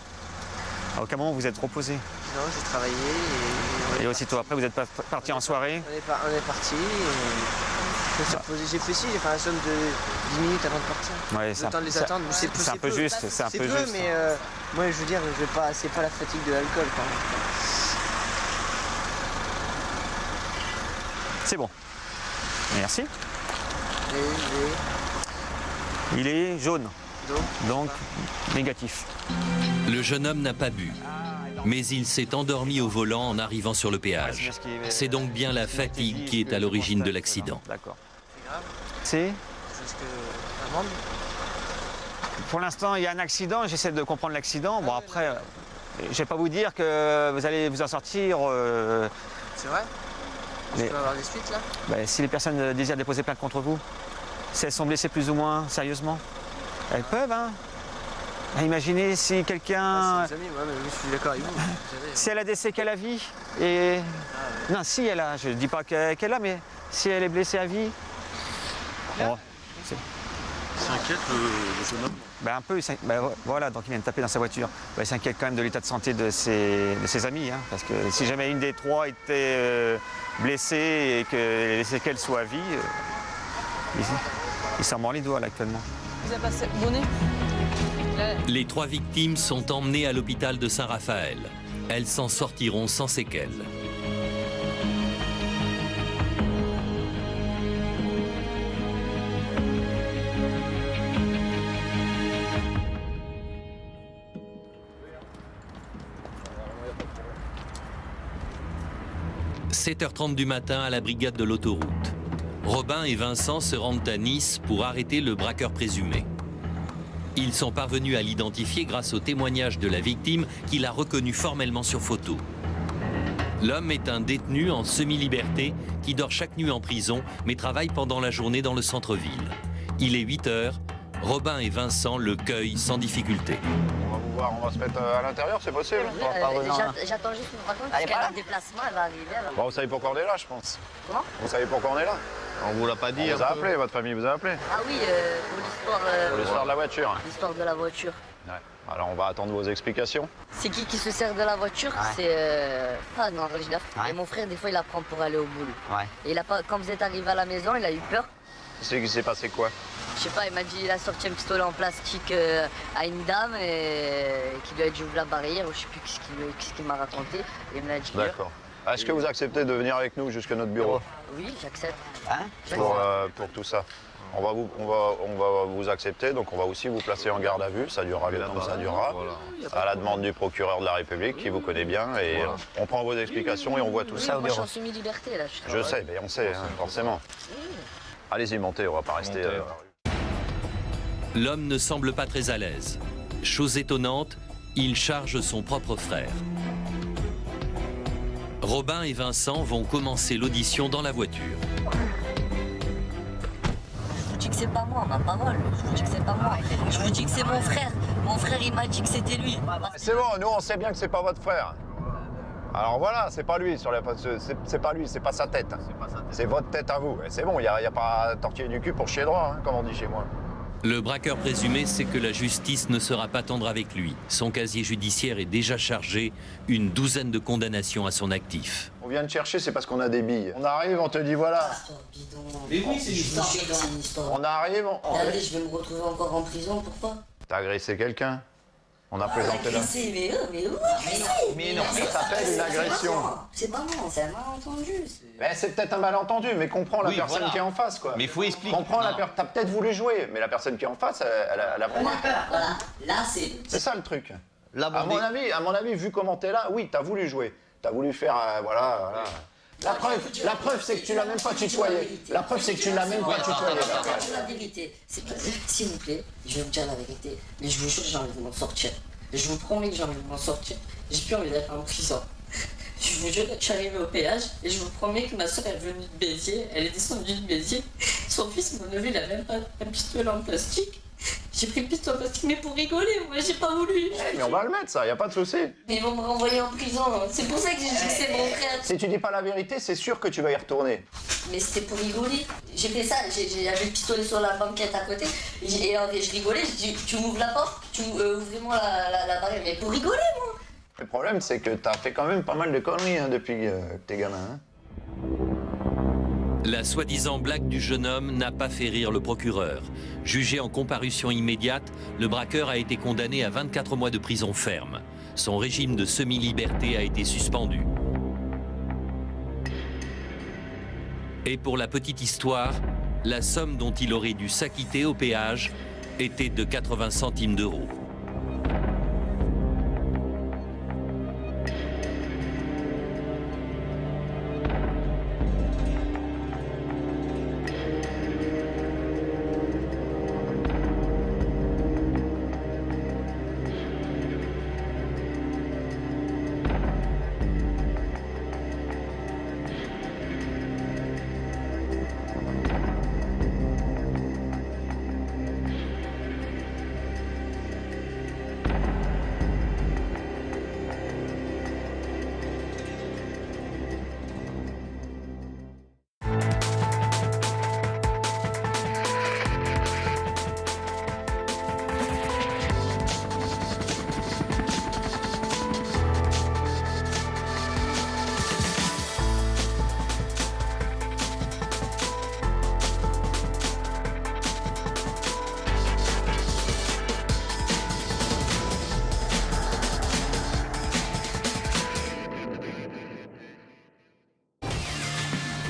À aucun moment vous êtes reposé? Non, j'ai travaillé et aussitôt après, vous êtes parti en soirée? On est parti et j'ai fait un somme de 10 minutes avant de partir. Ouais, le temps de les attendre, c'est un peu juste. C'est un peu juste. Mais moi, je veux dire, c'est pas la fatigue de l'alcool. C'est bon. Merci. Il est jaune. Donc, négatif. Le jeune homme n'a pas bu, mais il s'est endormi au volant en arrivant sur le péage. C'est donc bien la fatigue qui est à l'origine de l'accident. D'accord. C'est pour l'instant, il y a un accident, j'essaie de comprendre l'accident. Bon, après, je ne vais pas vous dire que vous allez vous en sortir. C'est vrai? Je peux avoir des suites, là? Si les personnes désirent déposer plainte contre vous, si elles sont blessées plus ou moins sérieusement, elles peuvent, hein. Imaginez si quelqu'un... C'est mes amis, moi, mais je suis d'accord avec vous. Si elle a des séquelles à vie, et... Non, si elle a, je ne dis pas qu'elle a, mais si elle est blessée à vie... Bon, s'inquiète le jeune homme? Un peu, voilà, donc il vient de taper dans sa voiture. Il s'inquiète quand même de l'état de santé de ses amis, hein, parce que si jamais une des trois était blessée et que les séquelles soient à vie, il s'en mord les doigts là actuellement. Vous avez passé bonnet? Les 3 victimes sont emmenées à l'hôpital de Saint-Raphaël. Elles s'en sortiront sans séquelles. « 7h30 du matin à la brigade de l'autoroute. Robin et Vincent se rendent à Nice pour arrêter le braqueur présumé. Ils sont parvenus à l'identifier grâce au témoignage de la victime qui l'a reconnu formellement sur photo. L'homme est un détenu en semi-liberté qui dort chaque nuit en prison mais travaille pendant la journée dans le centre-ville. Il est 8 h. Robin et Vincent le cueillent sans difficulté. On va vous voir, on va se mettre à l'intérieur, c'est possible? J'attends juste une raconte parce qu'elle a un déplacement, elle va arriver. Bon, vous savez pourquoi on est là, je pense. Comment? Vous savez pourquoi on est là? On vous l'a pas dit. On vous a appelé, votre famille vous a appelé. Ah oui, pour l'histoire... Pour l'histoire de la voiture. L'histoire de la voiture. Ouais. Alors on va attendre vos explications. C'est qui se sert de la voiture? C'est... Ah non, je gaffe. Et mon frère, des fois, il la prend pour aller au boulot. Ouais. Et il a pas... quand vous êtes arrivé à la maison, il a eu peur. C'est qu'il s'est passé quoi? Je sais pas, il m'a dit qu'il a sorti un pistolet en plastique à une dame et qu'il lui a dit ouvrir la barrière, ou je sais plus ce qu'il m'a raconté. Et il m'a dit... D'accord. Est-ce que vous acceptez de venir avec nous jusqu'à notre bureau? Oui, j'accepte. Pour tout ça. On va vous accepter, donc on va aussi vous placer en garde à vue. Ça durera le temps que ça durera. Voilà. À la demande du procureur de la République, qui vous connaît bien. Et voilà. On prend vos explications et on voit tout ça au bureau. Moi, je suis en semi-liberté, là. Je sais, mais on sait, hein, forcément. Allez-y, montez, on va pas rester... L'homme ne semble pas très à l'aise. Chose étonnante, il charge son propre frère. Robin et Vincent vont commencer l'audition dans la voiture. Je vous dis que c'est pas moi, ma parole. Je vous dis que c'est pas moi. Je vous dis que c'est mon frère. Mon frère, il m'a dit que c'était lui. C'est bon, nous on sait bien que c'est pas votre frère. Alors voilà, c'est pas lui, c'est pas lui, c'est pas sa tête. C'est votre tête à vous. C'est bon, il n'y a pas à tortiller du cul pour chier droit, hein, comme on dit chez moi. Le braqueur présumé sait que la justice ne sera pas tendre avec lui. Son casier judiciaire est déjà chargé, une douzaine de condamnations à son actif. On vient te chercher, c'est parce qu'on a des billes. On arrive, on te dit voilà. Mais oui, c'est une histoire. On arrive, Regardez, je vais me retrouver encore en prison, pourquoi? T'as agressé quelqu'un? On a présenté là. Mais non, ça s'appelle une agression. C'est pas bon, c'est un malentendu. C'est peut-être un malentendu, mais comprends la personne qui est en face, quoi. Mais il faut expliquer. Comprends la personne. T'as peut-être voulu jouer, mais la personne qui est en face, elle a pas. Voilà, là c'est. C'est ça le truc. Là, à mon avis, vu comment t'es là, oui, t'as voulu jouer. T'as voulu faire, voilà. La preuve, c'est que tu l'as même pas tutoyé. La preuve, c'est que tu l'as même pas tutoyé. La vérité, c'est que, s'il vous plaît, je vais vous dire la vérité, mais je vous jure que j'ai envie de m'en sortir. Je vous promets que j'ai envie de m'en sortir. J'ai plus envie d'être en prison. Je vous jure que je suis arrivé au péage et je vous promets que ma soeur est venue de Béziers. Elle est descendue de Béziers. Son fils m'a levé, il avait même pas un pistolet en plastique. J'ai pris le pistolet en plastique, mais pour rigoler, moi j'ai pas voulu. Mais on va le mettre, ça, y a pas de souci. Mais ils vont me renvoyer en prison. C'est pour ça que j'ai dit que c'est mon frère. Si tu dis pas la vérité, c'est sûr que tu vas y retourner. Mais c'était pour rigoler. J'ai fait ça, j'avais le pistolet sur la banquette à côté. Et je rigolais, je dis, tu m'ouvres la porte, ouvrez-moi la barrière. Mais pour rigoler, moi. Le problème, c'est que t'as fait quand même pas mal de conneries depuis que t'es gamin. Hein. La soi-disant blague du jeune homme n'a pas fait rire le procureur. Jugé en comparution immédiate, le braqueur a été condamné à 24 mois de prison ferme. Son régime de semi-liberté a été suspendu. Et pour la petite histoire, la somme dont il aurait dû s'acquitter au péage était de 80 centimes d'euros.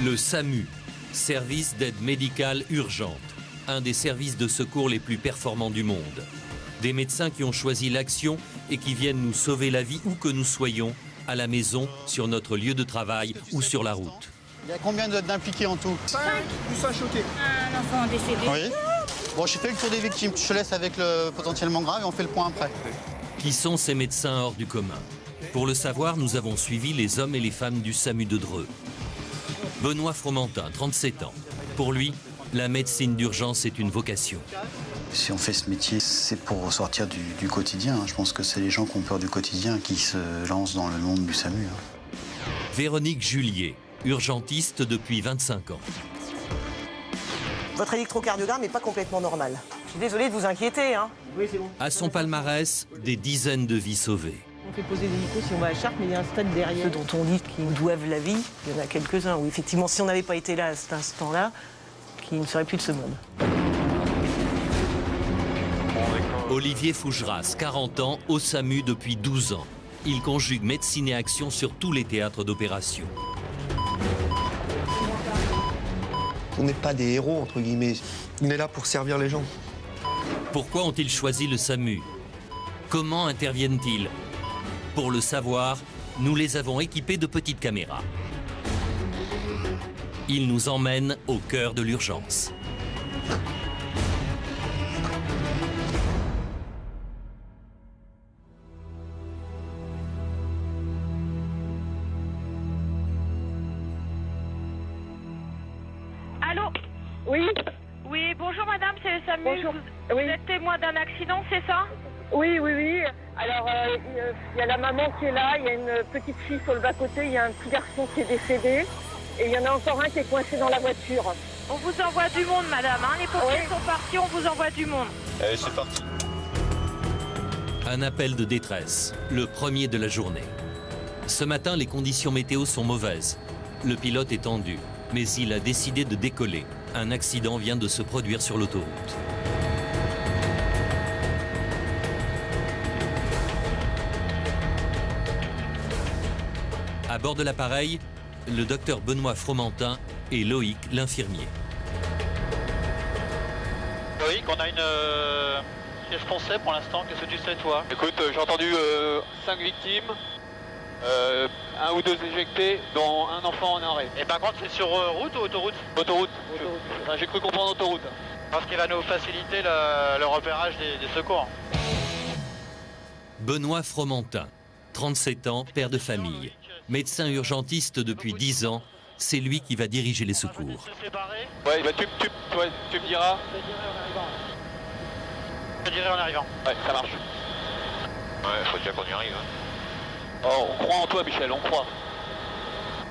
Le SAMU, service d'aide médicale urgente, un des services de secours les plus performants du monde. Des médecins qui ont choisi l'action et qui viennent nous sauver la vie où que nous soyons, à la maison, sur notre lieu de travail ou sur la route. Il y a combien d'impliqués en tout? 5. Plus un choqué. Un enfant décédé. Oui. Bon, j'ai fait le tour des victimes. Je te laisse avec le potentiellement grave et on fait le point après. Qui sont ces médecins hors du commun? Pour le savoir, nous avons suivi les hommes et les femmes du SAMU de Dreux. Benoît Fromentin, 37 ans. Pour lui, la médecine d'urgence est une vocation. Si on fait ce métier, c'est pour sortir du quotidien. Je pense que c'est les gens qui ont peur du quotidien qui se lancent dans le monde du SAMU. Véronique Julier, urgentiste depuis 25 ans. Votre électrocardiogramme n'est pas complètement normal. Je suis désolée de vous inquiéter. Hein. Oui, c'est bon. À son palmarès, des dizaines de vies sauvées. On fait poser des hélicos si on va à Chartres, mais il y a un stade derrière. Ceux dont on dit qu'ils nous doivent la vie, il y en a quelques-uns où effectivement, si on n'avait pas été là à cet instant-là, qui ne serait plus de ce monde. Olivier Fougeras, 40 ans, au SAMU depuis 12 ans. Il conjugue médecine et action sur tous les théâtres d'opération. On n'est pas des héros, entre guillemets. On est là pour servir les gens. Pourquoi ont-ils choisi le SAMU? Comment interviennent-ils? Pour le savoir, nous les avons équipés de petites caméras. Ils nous emmènent au cœur de l'urgence. Allô? Oui. Oui, bonjour madame, c'est le SAMU. Bonjour. Vous êtes témoin d'un accident, c'est ça? Oui. Alors, il y a la maman qui est là, il y a une petite fille sur le bas-côté, il y a un petit garçon qui est décédé, et il y en a encore un qui est coincé dans la voiture. On vous envoie du monde, madame. Hein. Les pompiers sont partis, on vous envoie du monde. Allez, c'est parti. Un appel de détresse, le premier de la journée. Ce matin, les conditions météo sont mauvaises. Le pilote est tendu, mais il a décidé de décoller. Un accident vient de se produire sur l'autoroute. À bord de l'appareil, le docteur Benoît Fromentin et Loïc, l'infirmier. Loïc, on a qu'est-ce qu'on sait pour l'instant? Qu'est-ce que tu sais, toi? Écoute, j'ai entendu 5 victimes, 1 ou 2 éjectés, dont un enfant en arrêt. Et par contre, c'est sur route ou autoroute? Autoroute. Enfin, j'ai cru comprendre autoroute. Parce qu'il va nous faciliter le repérage des secours. Benoît Fromentin, 37 ans, père de famille. Médecin urgentiste depuis 10 ans, c'est lui qui va diriger les secours. Ouais, bah tu me diras. Je dirai en arrivant. Ouais, ça marche. Ouais, faut déjà qu'on y arrive. Hein. Oh, on croit en toi, Michel, on croit.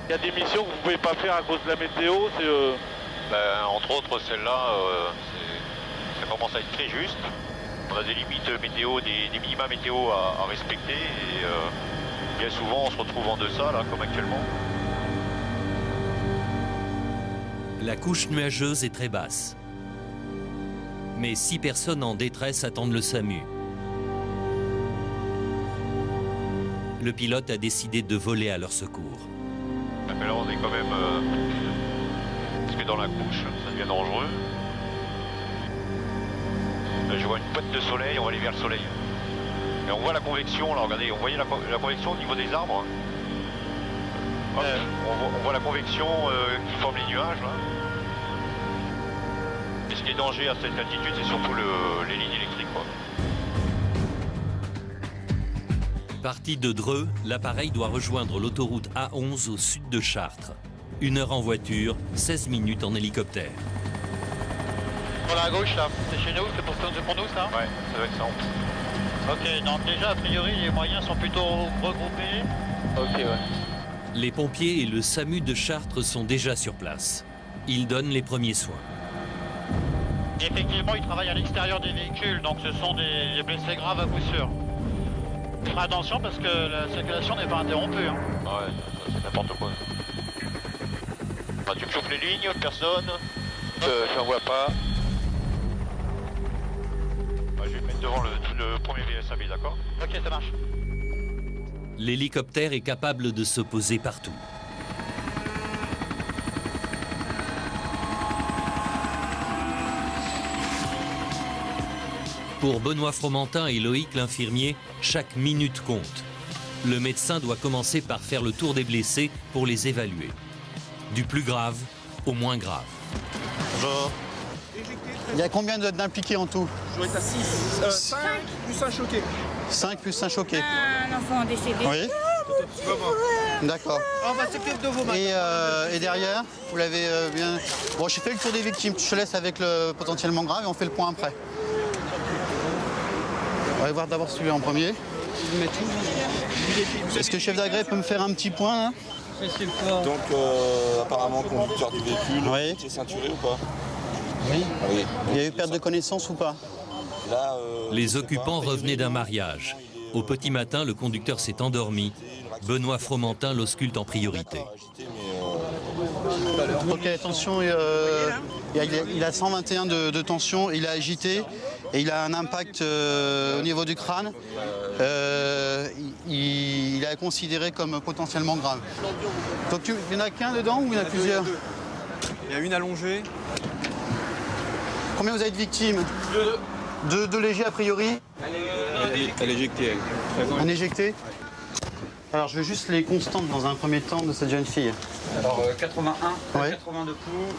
Il y a des missions que vous ne pouvez pas faire à cause de la météo, Entre autres, celle-là, ça commence à être très juste. On a des limites météo, des minima météo à respecter et bien souvent on se retrouve en deçà, là, comme actuellement. La couche nuageuse est très basse. Mais 6 personnes en détresse attendent le SAMU. Le pilote a décidé de voler à leur secours. Mais là on est quand même... parce que dans la couche, ça devient dangereux. Là, je vois une pointe de soleil, on va aller vers le soleil. Et on voit la convection, là, regardez, on voyait la convection au niveau des arbres. Hop, on voit la convection qui forme les nuages, là. Et ce qui est danger à cette altitude, c'est surtout les lignes électriques, quoi. Parti de Dreux, l'appareil doit rejoindre l'autoroute A11 au sud de Chartres. 1 heure en voiture, 16 minutes en hélicoptère. Pour la gauche, là, c'est chez nous, c'est pour nous, ça? Ouais, ça doit être ça. Ok, donc déjà, a priori, les moyens sont plutôt regroupés. Ok, ouais. Les pompiers et le SAMU de Chartres sont déjà sur place. Ils donnent les premiers soins. Et effectivement, ils travaillent à l'extérieur des véhicules, donc ce sont des blessés graves à coup sûr. Faites attention parce que la circulation n'est pas interrompue. Hein. Ouais, c'est n'importe quoi. Ah, tu me chauffes les lignes, personne. J'en vois pas. Je vais me mettre devant le premier VSAB, d'accord? Ok, ça marche. L'hélicoptère est capable de se poser partout. Pour Benoît Fromentin et Loïc l'infirmier, chaque minute compte. Le médecin doit commencer par faire le tour des blessés pour les évaluer. Du plus grave au moins grave. Bonjour. Il y a combien d'impliqués en tout? Je dois être à 6. 5 plus un choqué. 5 plus un choqué. Un enfant décédé. Oui. D'accord. On va s'occuper de vos mains. Et derrière, vous l'avez bien... Bon, j'ai fait le tour des victimes. Je te laisse avec le potentiellement grave et on fait le point après. On va voir d'abord celui en premier. Est-ce que le chef d'agré peut me faire un petit point là? Donc apparemment conducteur du véhicule, oui. Tu es ceinturé ou pas? Oui. Oui. Il y a eu perte de connaissance ou pas? Là, les occupants revenaient d'un mariage. Au petit matin, le conducteur s'est endormi. Benoît Fromentin l'ausculte en priorité. Ok, attention, il a 121 de tension, il a agité et il a un impact au niveau du crâne. Il est considéré comme potentiellement grave. Donc il n'y en a qu'un dedans ou il y en a plusieurs? Il y a une allongée. Combien vous avez de victimes? Deux légers a priori. Elle est éjectée, elle. Un éjecté? Alors je veux juste les constantes dans un premier temps de cette jeune fille. Alors 81, ouais. 82 coups,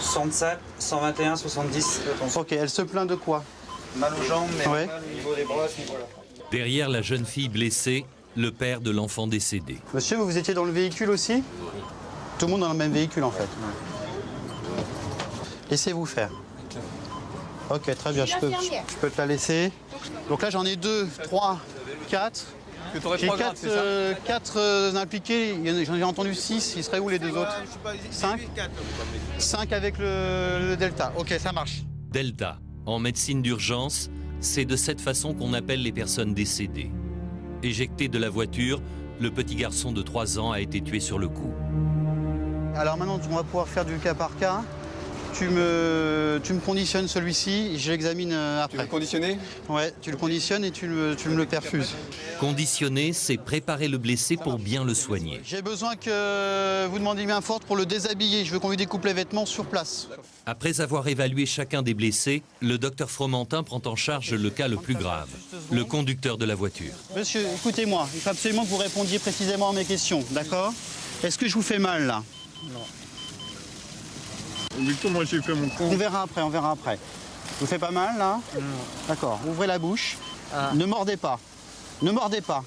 67, 121, 70 de tension. Ok, elle se plaint de quoi? Mal aux jambes, mais ouais. mal au niveau des bras à ce niveau-là. Derrière la jeune fille blessée, le père de l'enfant décédé. Monsieur, vous étiez dans le véhicule aussi? Tout le monde dans le même véhicule en fait. Laissez-vous faire. Ok, très bien, je peux te la laisser. Donc là j'en ai 2, 3, 4. Que t'aurais J'ai 3 grades, c'est ça 4 impliqués, j'en ai entendu 6, ils seraient où les 2 autres 5 5 avec le Delta, ok ça marche. Delta, en médecine d'urgence, c'est de cette façon qu'on appelle les personnes décédées. Éjecté de la voiture, le petit garçon de 3 ans a été tué sur le coup. Alors maintenant on va pouvoir faire du cas par cas. Tu me conditionnes celui-ci, je l'examine après. Tu veux le conditionner? Ouais, tu le conditionnes et tu me le perfuses. Conditionner, c'est préparer le blessé pour bien le soigner. J'ai besoin que vous demandiez main forte pour le déshabiller. Je veux qu'on lui découpe les vêtements sur place. Après avoir évalué chacun des blessés, le docteur Fromentin prend en charge le cas le plus grave, le conducteur de la voiture. Monsieur, écoutez-moi, il faut absolument que vous répondiez précisément à mes questions, d'accord? Est-ce que je vous fais mal là? Non. Victor, moi j'ai fait mon coup. On verra après, on verra après. Vous faites pas mal là? Non. D'accord, ouvrez la bouche. Ah. Ne mordez pas. Ne mordez pas.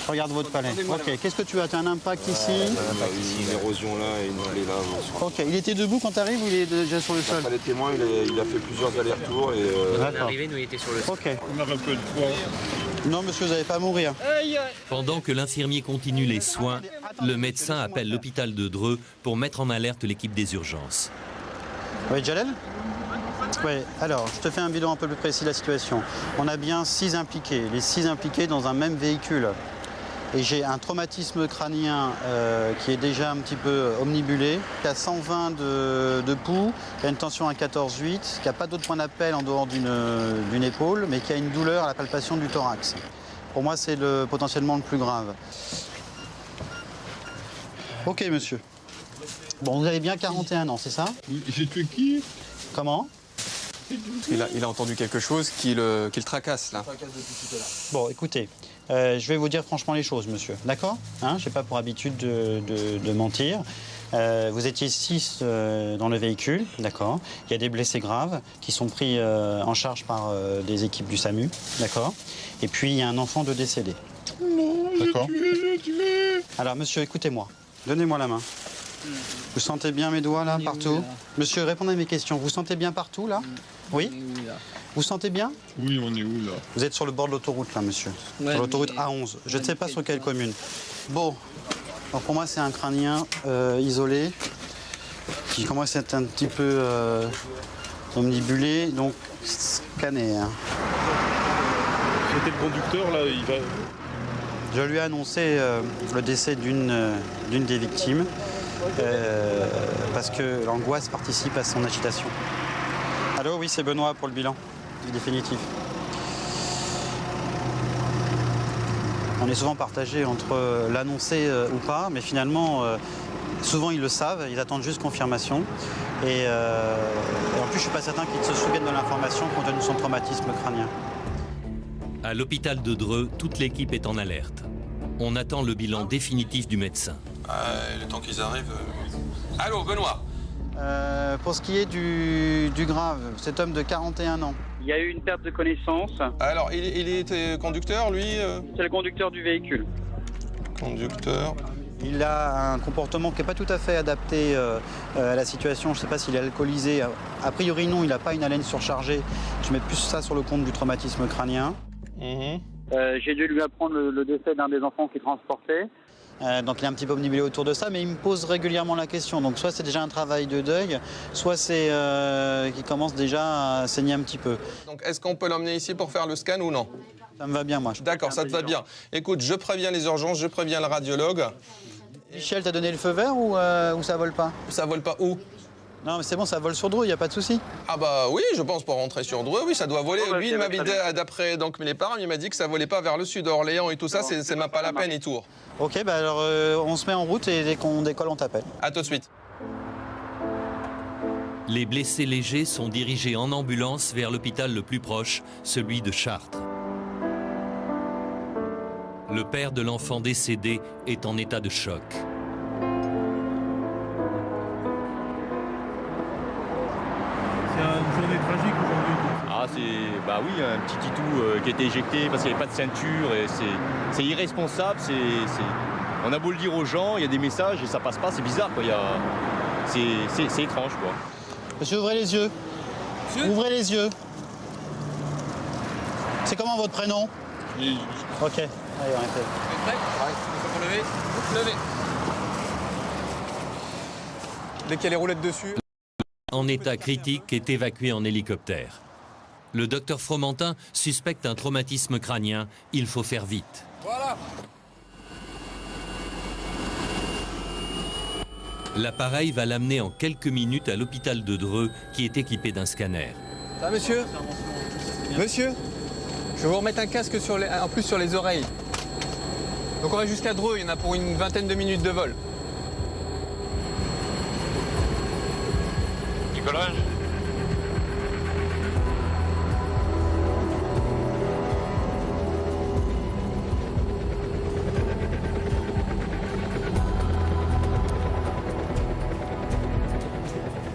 Je regarde votre palais. Ok, qu'est-ce que tu as? Tu as un impact ici? Une érosion là et une plaie là. Ok, il était debout quand tu arrives ou il est déjà sur le sol? Les témoins, il a fait plusieurs allers-retours et... On est arrivé, nous il était sur le sol. Ok. On a un peu de poids. Non monsieur, vous n'allez pas mourir. Pendant que l'infirmier continue les soins, le médecin appelle l'hôpital de Dreux pour mettre en alerte l'équipe des urgences. Oui, Jalel? Oui, alors, je te fais un bilan un peu plus précis de la situation. On a bien 6 impliqués, les 6 impliqués dans un même véhicule. Et j'ai un traumatisme crânien qui est déjà un petit peu omnibulé, qui a 120 de pouls, qui a une tension à 14,8, qui n'a pas d'autre point d'appel en dehors d'une épaule, mais qui a une douleur à la palpation du thorax. Pour moi, c'est potentiellement le plus grave. Ok, monsieur. Bon, vous avez bien 41 ans, c'est ça? J'ai tué qui? Comment? Il a entendu quelque chose qui le tracasse là. Bon, écoutez, je vais vous dire franchement les choses, monsieur. D'accord? Je n'ai pas pour habitude de mentir. Vous étiez 6 dans le véhicule, d'accord? Il y a des blessés graves qui sont pris en charge par des équipes du SAMU, d'accord? Et puis il y a un enfant de décédé. Non, d'accord? J'ai tué. Alors, monsieur, écoutez-moi. Donnez-moi la main. Vous sentez bien mes doigts là, partout? Monsieur, répondez à mes questions. Vous sentez bien partout là? Oui? Vous sentez bien? Oui, on est où là? Vous êtes sur le bord de l'autoroute là, monsieur. Ouais, sur l'autoroute A11. Je ne sais pas sur quelle commune. Bon, alors pour moi c'est un crânien isolé qui commence à être un petit peu omnibulé, donc scanné. C'était le conducteur là, il va... Je lui ai annoncé le décès d'une des victimes parce que l'angoisse participe à son agitation. Allô, oui, c'est Benoît pour le bilan définitif. On est souvent partagé entre l'annoncer ou pas, mais finalement, souvent ils le savent, ils attendent juste confirmation. Et en plus, je ne suis pas certain qu'ils se souviennent de l'information compte tenu de son traumatisme crânien. À l'hôpital de Dreux, toute l'équipe est en alerte. On attend le bilan définitif du médecin. Le temps qu'ils arrivent... Allô, Benoît? Pour ce qui est du grave, cet homme de 41 ans. Il y a eu une perte de connaissance. Alors, il était conducteur, lui C'est le conducteur du véhicule. Conducteur. Il a un comportement qui n'est pas tout à fait adapté à la situation. Je ne sais pas s'il est alcoolisé. A priori, non, il n'a pas une haleine surchargée. Je mets plus ça sur le compte du traumatisme crânien. J'ai dû lui apprendre le décès d'un des enfants qui transportait. Donc il est un petit peu omnibulé autour de ça, mais il me pose régulièrement la question. Donc soit c'est déjà un travail de deuil, soit c'est qu'il commence déjà à saigner un petit peu. Donc est-ce qu'on peut l'emmener ici pour faire le scan ou non? Ça me va bien, moi. D'accord, ça te va bien. Écoute, je préviens les urgences, je préviens le radiologue. Michel, t'as donné le feu vert ou ça vole pas? Ça vole pas où? Non, mais c'est bon, ça vole sur Dreux, il n'y a pas de souci. Ah bah oui, je pense pour rentrer sur Dreux, oui, ça doit voler. Lui, il m'avait dit, d'après donc mes parents, il m'a dit que ça volait pas vers le sud, Orléans et tout ça, c'est même pas la peine, et Tours. Ok, bah alors on se met en route et dès qu'on décolle, on t'appelle. À tout de suite. Les blessés légers sont dirigés en ambulance vers l'hôpital le plus proche, celui de Chartres. Le père de l'enfant décédé est en état de choc. C'est une journée tragique aujourd'hui. Ah, bah oui, un petit titou qui a été éjecté parce qu'il n'y avait pas de ceinture et c'est irresponsable. On a beau le dire aux gens, il y a des messages et ça passe pas, c'est bizarre quoi. C'est étrange quoi. Monsieur, ouvrez les yeux. Monsieur, ouvrez les yeux. C'est comment votre prénom? Ok, allez, on est prêt. Pour lever, levez. Dès qu'il y a les roulettes dessus. En état critique, est évacué en hélicoptère. Le docteur Fromentin suspecte un traumatisme crânien. Il faut faire vite. Voilà. L'appareil va l'amener en quelques minutes à l'hôpital de Dreux, qui est équipé d'un scanner. Ça, monsieur? Monsieur, je vais vous remettre un casque en plus sur les oreilles. Donc on va jusqu'à Dreux, il y en a pour une vingtaine de minutes de vol. Décollage.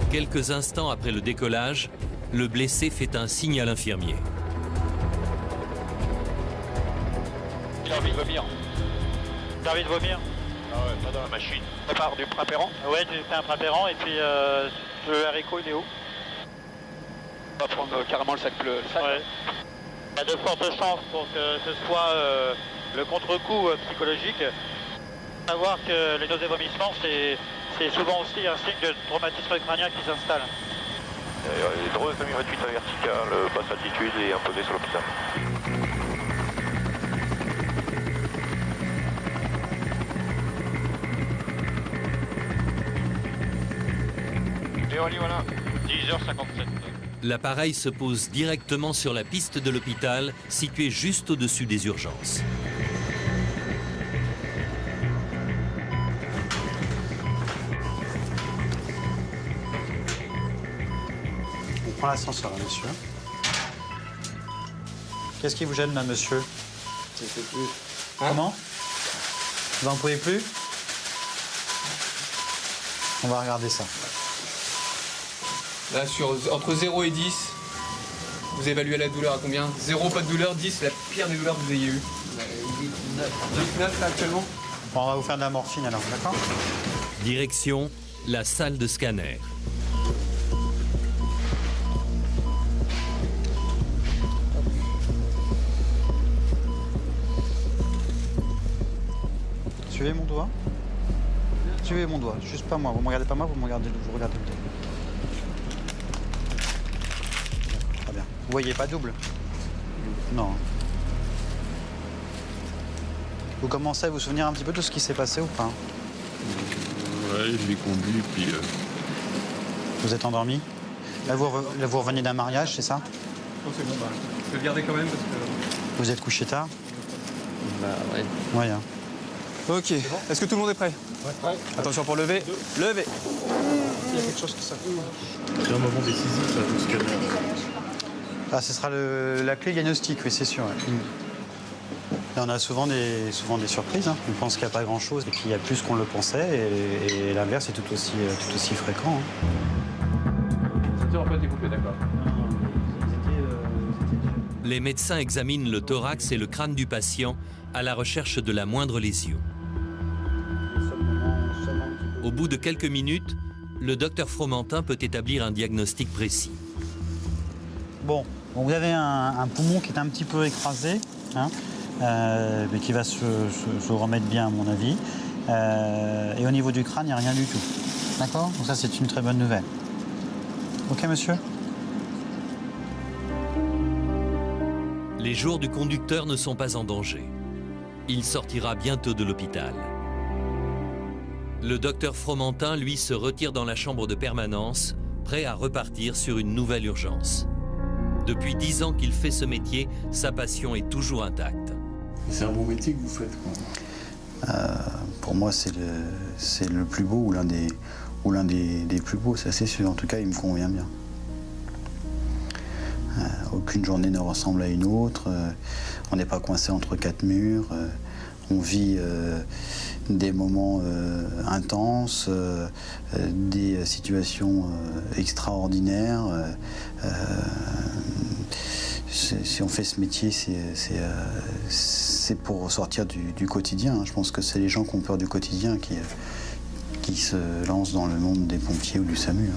Quelques instants après le décollage, le blessé fait un signe à l'infirmier. J'ai envie de vomir. T'as envie de vomir? Ah ouais, pas dans la machine. Ça part du prapéran? Ouais, tu fais un prapéran et puis le haricot, il est où? On va prendre carrément le sac. Ouais. Il y a de fortes chances pour que ce soit le contre-coup psychologique. Savoir que les nausées et vomissements, c'est souvent aussi un signe de traumatisme crânien qui s'installe. Les Dreux 2028 à verticale, basse altitude et imposé sur l'hôpital. Et voilà, 10h57. L'appareil se pose directement sur la piste de l'hôpital, située juste au-dessus des urgences. On prend l'ascenseur, là, monsieur. Qu'est-ce qui vous gêne, là, monsieur? Je ne sais plus. Comment? Vous n'en pouvez plus? On va regarder ça. Là, entre 0 et 10, vous évaluez la douleur à combien? 0, pas de douleur, 10, c'est la pire des douleurs que vous ayez eues. 9 là actuellement. Bon, on va vous faire de la morphine alors, d'accord? Direction, la salle de scanner. Suivez mon doigt. Suivez mon doigt, juste pas moi. Vous me regardez pas moi, vous regardez le doigt. Très bien. Vous voyez pas double? Non. Vous commencez à vous souvenir un petit peu de ce qui s'est passé ou pas? Ouais, j'ai conduit, puis... Vous êtes endormi? Là, vous revenez d'un mariage, c'est ça? Non, c'est bon, bah, je vais le garder quand même parce que... Vous êtes couché tard? Bah ouais. Ouais, hein. Ok, est-ce que tout le monde est prêt? Ouais. Attention pour lever, levez. Il y a quelque chose que ça fait. C'est un moment décisif, ça, le scanner. Ah, ce sera la clé diagnostique, oui, c'est sûr. Ouais. Là, on a souvent des surprises. Hein. On pense qu'il n'y a pas grand-chose et qu'il y a plus qu'on le pensait. Et l'inverse est tout aussi fréquent. Hein. Ça n'a pas été coupé, d'accord. Les médecins examinent le thorax et le crâne du patient à la recherche de la moindre lésion. Au bout de quelques minutes, le docteur Fromentin peut établir un diagnostic précis. Bon, vous avez un poumon qui est un petit peu écrasé, hein, mais qui va se remettre bien à mon avis. Et au niveau du crâne, il n'y a rien du tout. D'accord? Donc ça, c'est une très bonne nouvelle. Ok, monsieur? Les jours du conducteur ne sont pas en danger. Il sortira bientôt de l'hôpital. Le docteur Fromentin, lui, se retire dans la chambre de permanence, prêt à repartir sur une nouvelle urgence. Depuis 10 ans qu'il fait ce métier, sa passion est toujours intacte. C'est un bon métier que vous faites, quoi. Pour moi, c'est le plus beau ou l'un des plus beaux, ça c'est sûr. En tout cas, il me convient bien. Aucune journée ne ressemble à une autre. On n'est pas coincé entre quatre murs. On vit des moments intenses, des situations extraordinaires. Si on fait ce métier, c'est pour sortir du quotidien. Je pense que c'est les gens qui ont peur du quotidien qui se lancent dans le monde des pompiers ou du SAMU.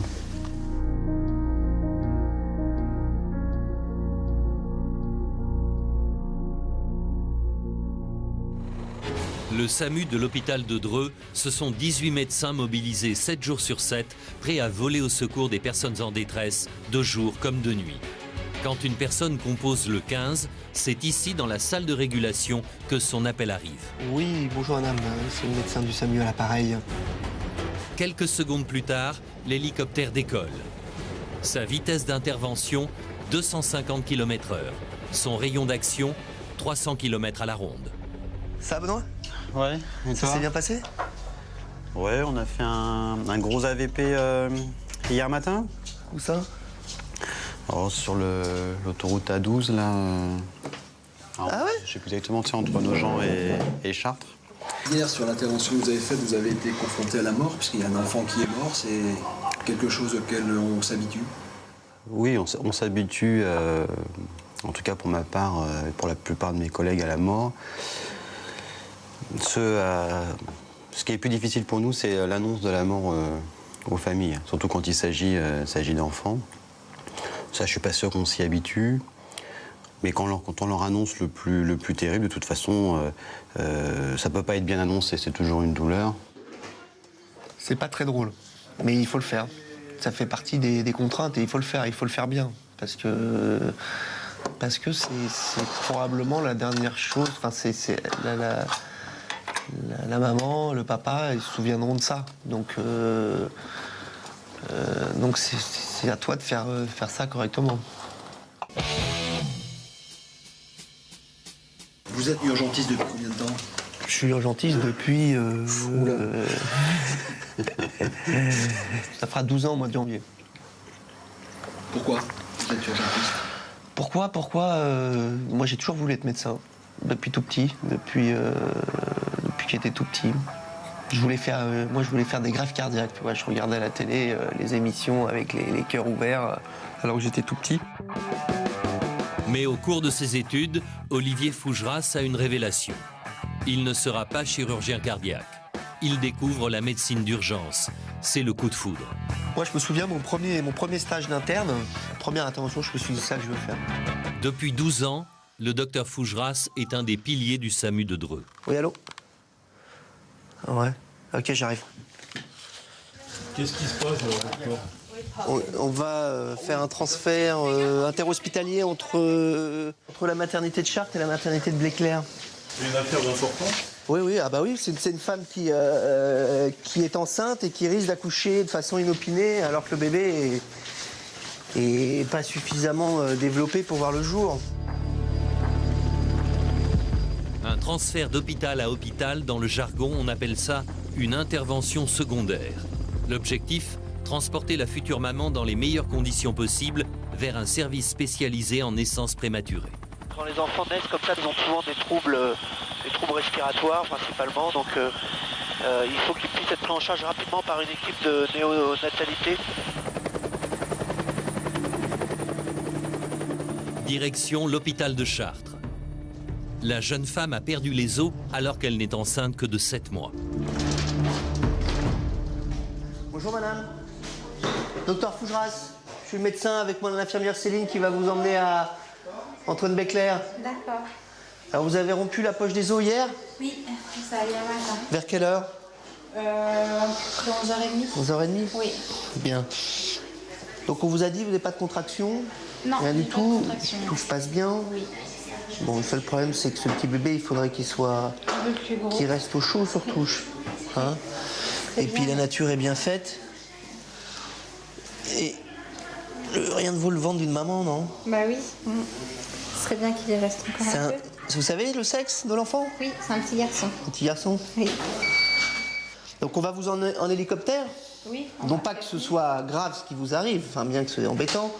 Le SAMU de l'hôpital de Dreux, ce sont 18 médecins mobilisés 7 jours sur 7, prêts à voler au secours des personnes en détresse, de jour comme de nuit. Quand une personne compose le 15, c'est ici, dans la salle de régulation, que son appel arrive. Oui, bonjour madame, c'est le médecin du SAMU à l'appareil. Quelques secondes plus tard, l'hélicoptère décolle. Sa vitesse d'intervention, 250 km/h. Son rayon d'action, 300 km à la ronde. Ça, Benoît? Ouais. Ça s'est bien passé? Ouais, on a fait un gros AVP hier matin. Où ça? Oh, sur l'autoroute A12, là. Ah ouais? Je sais plus exactement, c'est entre Nogent et Chartres. Hier, sur l'intervention que vous avez faite, vous avez été confronté à la mort, puisqu'il y a un enfant qui est mort. C'est quelque chose auquel on s'habitue? Oui, on s'habitue, en tout cas pour ma part, pour la plupart de mes collègues, à la mort. Ce qui est plus difficile pour nous, c'est l'annonce de la mort aux familles, surtout quand il s'agit d'enfants. Ça, je suis pas sûr qu'on s'y habitue. Mais quand on leur annonce le plus terrible, de toute façon, ça peut pas être bien annoncé, c'est toujours une douleur. C'est pas très drôle, mais il faut le faire. Ça fait partie des contraintes et il faut le faire bien. Parce que c'est probablement la dernière chose, enfin c'est la maman, le papa, ils se souviendront de ça. Donc c'est à toi de faire ça correctement. Vous êtes urgentiste depuis combien de temps? Je suis urgentiste depuis... ça fera 12 ans au mois de janvier. Pourquoi vous êtes urgentiste? Pourquoi moi j'ai toujours voulu être médecin, depuis tout petit, depuis que j'étais tout petit. Je voulais faire des greffes cardiaques. Tu vois, je regardais à la télé les émissions avec les cœurs ouverts alors que j'étais tout petit. Mais au cours de ses études, Olivier Fougeras a une révélation. Il ne sera pas chirurgien cardiaque. Il découvre la médecine d'urgence. C'est le coup de foudre. Moi, je me souviens, mon premier stage d'interne, première intervention, je me suis dit, c'est ça que je veux faire. Depuis 12 ans, le docteur Fougeras est un des piliers du SAMU de Dreux. Oui, allô? Ouais, ok, j'arrive. Qu'est-ce qui se passe alors? On va faire un transfert interhospitalier entre la maternité de Chartres et la maternité de Bléclair. C'est une affaire d'importance? Oui, ah bah oui, c'est une femme qui est enceinte et qui risque d'accoucher de façon inopinée alors que le bébé est pas suffisamment développé pour voir le jour. Un transfert d'hôpital à hôpital, dans le jargon, on appelle ça une intervention secondaire. L'objectif, transporter la future maman dans les meilleures conditions possibles vers un service spécialisé en naissance prématurée. Quand les enfants naissent comme ça, ils ont souvent des troubles respiratoires principalement, donc il faut qu'ils puissent être pris en charge rapidement par une équipe de néonatalité. Direction l'hôpital de Chartres. La jeune femme a perdu les os alors qu'elle n'est enceinte que de 7 mois. Bonjour madame. Docteur Fougeras, je suis le médecin avec moi l'infirmière Céline qui va vous emmener à Antoine Béclair. D'accord. Alors vous avez rompu la poche des os hier? Oui, ça a hier matin. Vers quelle heure? 11h30. 11h30? Oui. Bien. Donc on vous a dit, vous n'avez pas de contraction? Non, rien du pas tout. de contraction. Tout se passe bien? Oui. Bon, le seul problème, c'est que ce petit bébé, il faudrait qu'il soit... Un peu plus gros. qu'il reste au chaud surtout. Hein? Et puis la nature est bien faite. Et rien ne vaut le ventre d'une maman, non? Bah oui. Ce serait bien qu'il y reste encore un peu. Vous savez le sexe de l'enfant? Oui, c'est un petit garçon. Un petit garçon? Oui. Donc on va vous emmener en hélicoptère? Oui. Non pas que ce soit grave ce qui vous arrive, enfin bien que ce soit embêtant,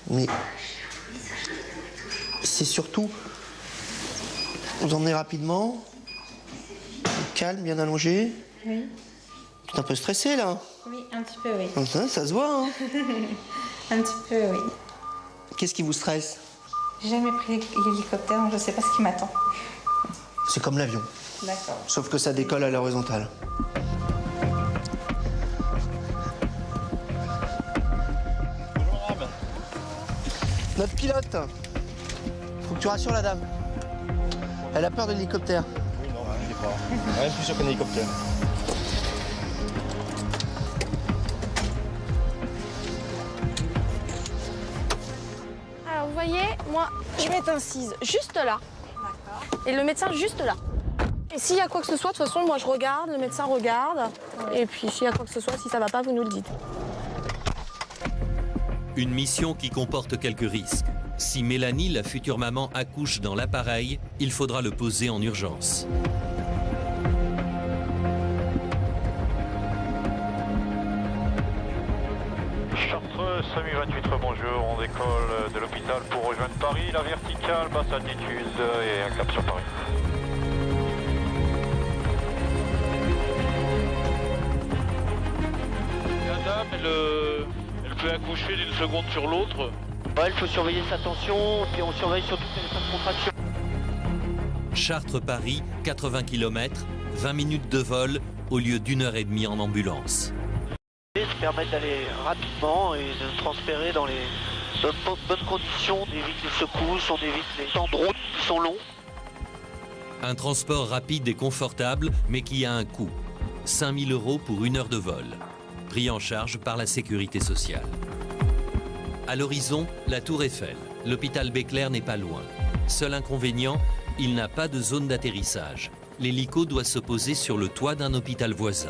mais c'est surtout vous emmener rapidement, calme, bien allongé. Oui. Tu es un peu stressé là? Oui, un petit peu, oui. Ça se voit, hein? Un petit peu, oui. Qu'est-ce qui vous stresse? J'ai jamais pris l'hélicoptère, donc je sais pas ce qui m'attend. C'est comme l'avion. D'accord. Sauf que ça décolle à l'horizontale. Notre pilote, faut que tu rassures la dame. Elle a peur de l'hélicoptère. Oui, non, il est Rien de plus sûr qu'un hélicoptère. Alors vous voyez, moi je vais être incise juste là. Et le médecin juste là. Et s'il y a quoi que ce soit, de toute façon, moi je regarde, le médecin regarde. Et puis s'il y a quoi que ce soit, si ça va pas, vous nous le dites. Une mission qui comporte quelques risques. Si Mélanie, la future maman, accouche dans l'appareil, il faudra le poser en urgence. Chartres, SAMU 28, bonjour, on décolle de l'hôpital pour rejoindre Paris, la verticale, basse altitude et un cap sur Paris. La dame, elle peut accoucher d'une seconde sur l'autre. Ouais, il faut surveiller sa tension, puis on surveille surtout les phases de contraction. Chartres-Paris, 80 km, 20 minutes de vol au lieu d'1 heure et demie en ambulance. Ça permet d'aller rapidement et de transférer dans les bonnes conditions, on évite les secousses, on évite les temps de route qui sont longs. Un transport rapide et confortable, mais qui a un coût. 5 000 € pour 1 heure de vol, pris en charge par la sécurité sociale. À l'horizon, la Tour Eiffel. L'hôpital Béclair n'est pas loin. Seul inconvénient, il n'a pas de zone d'atterrissage. L'hélico doit se poser sur le toit d'un hôpital voisin.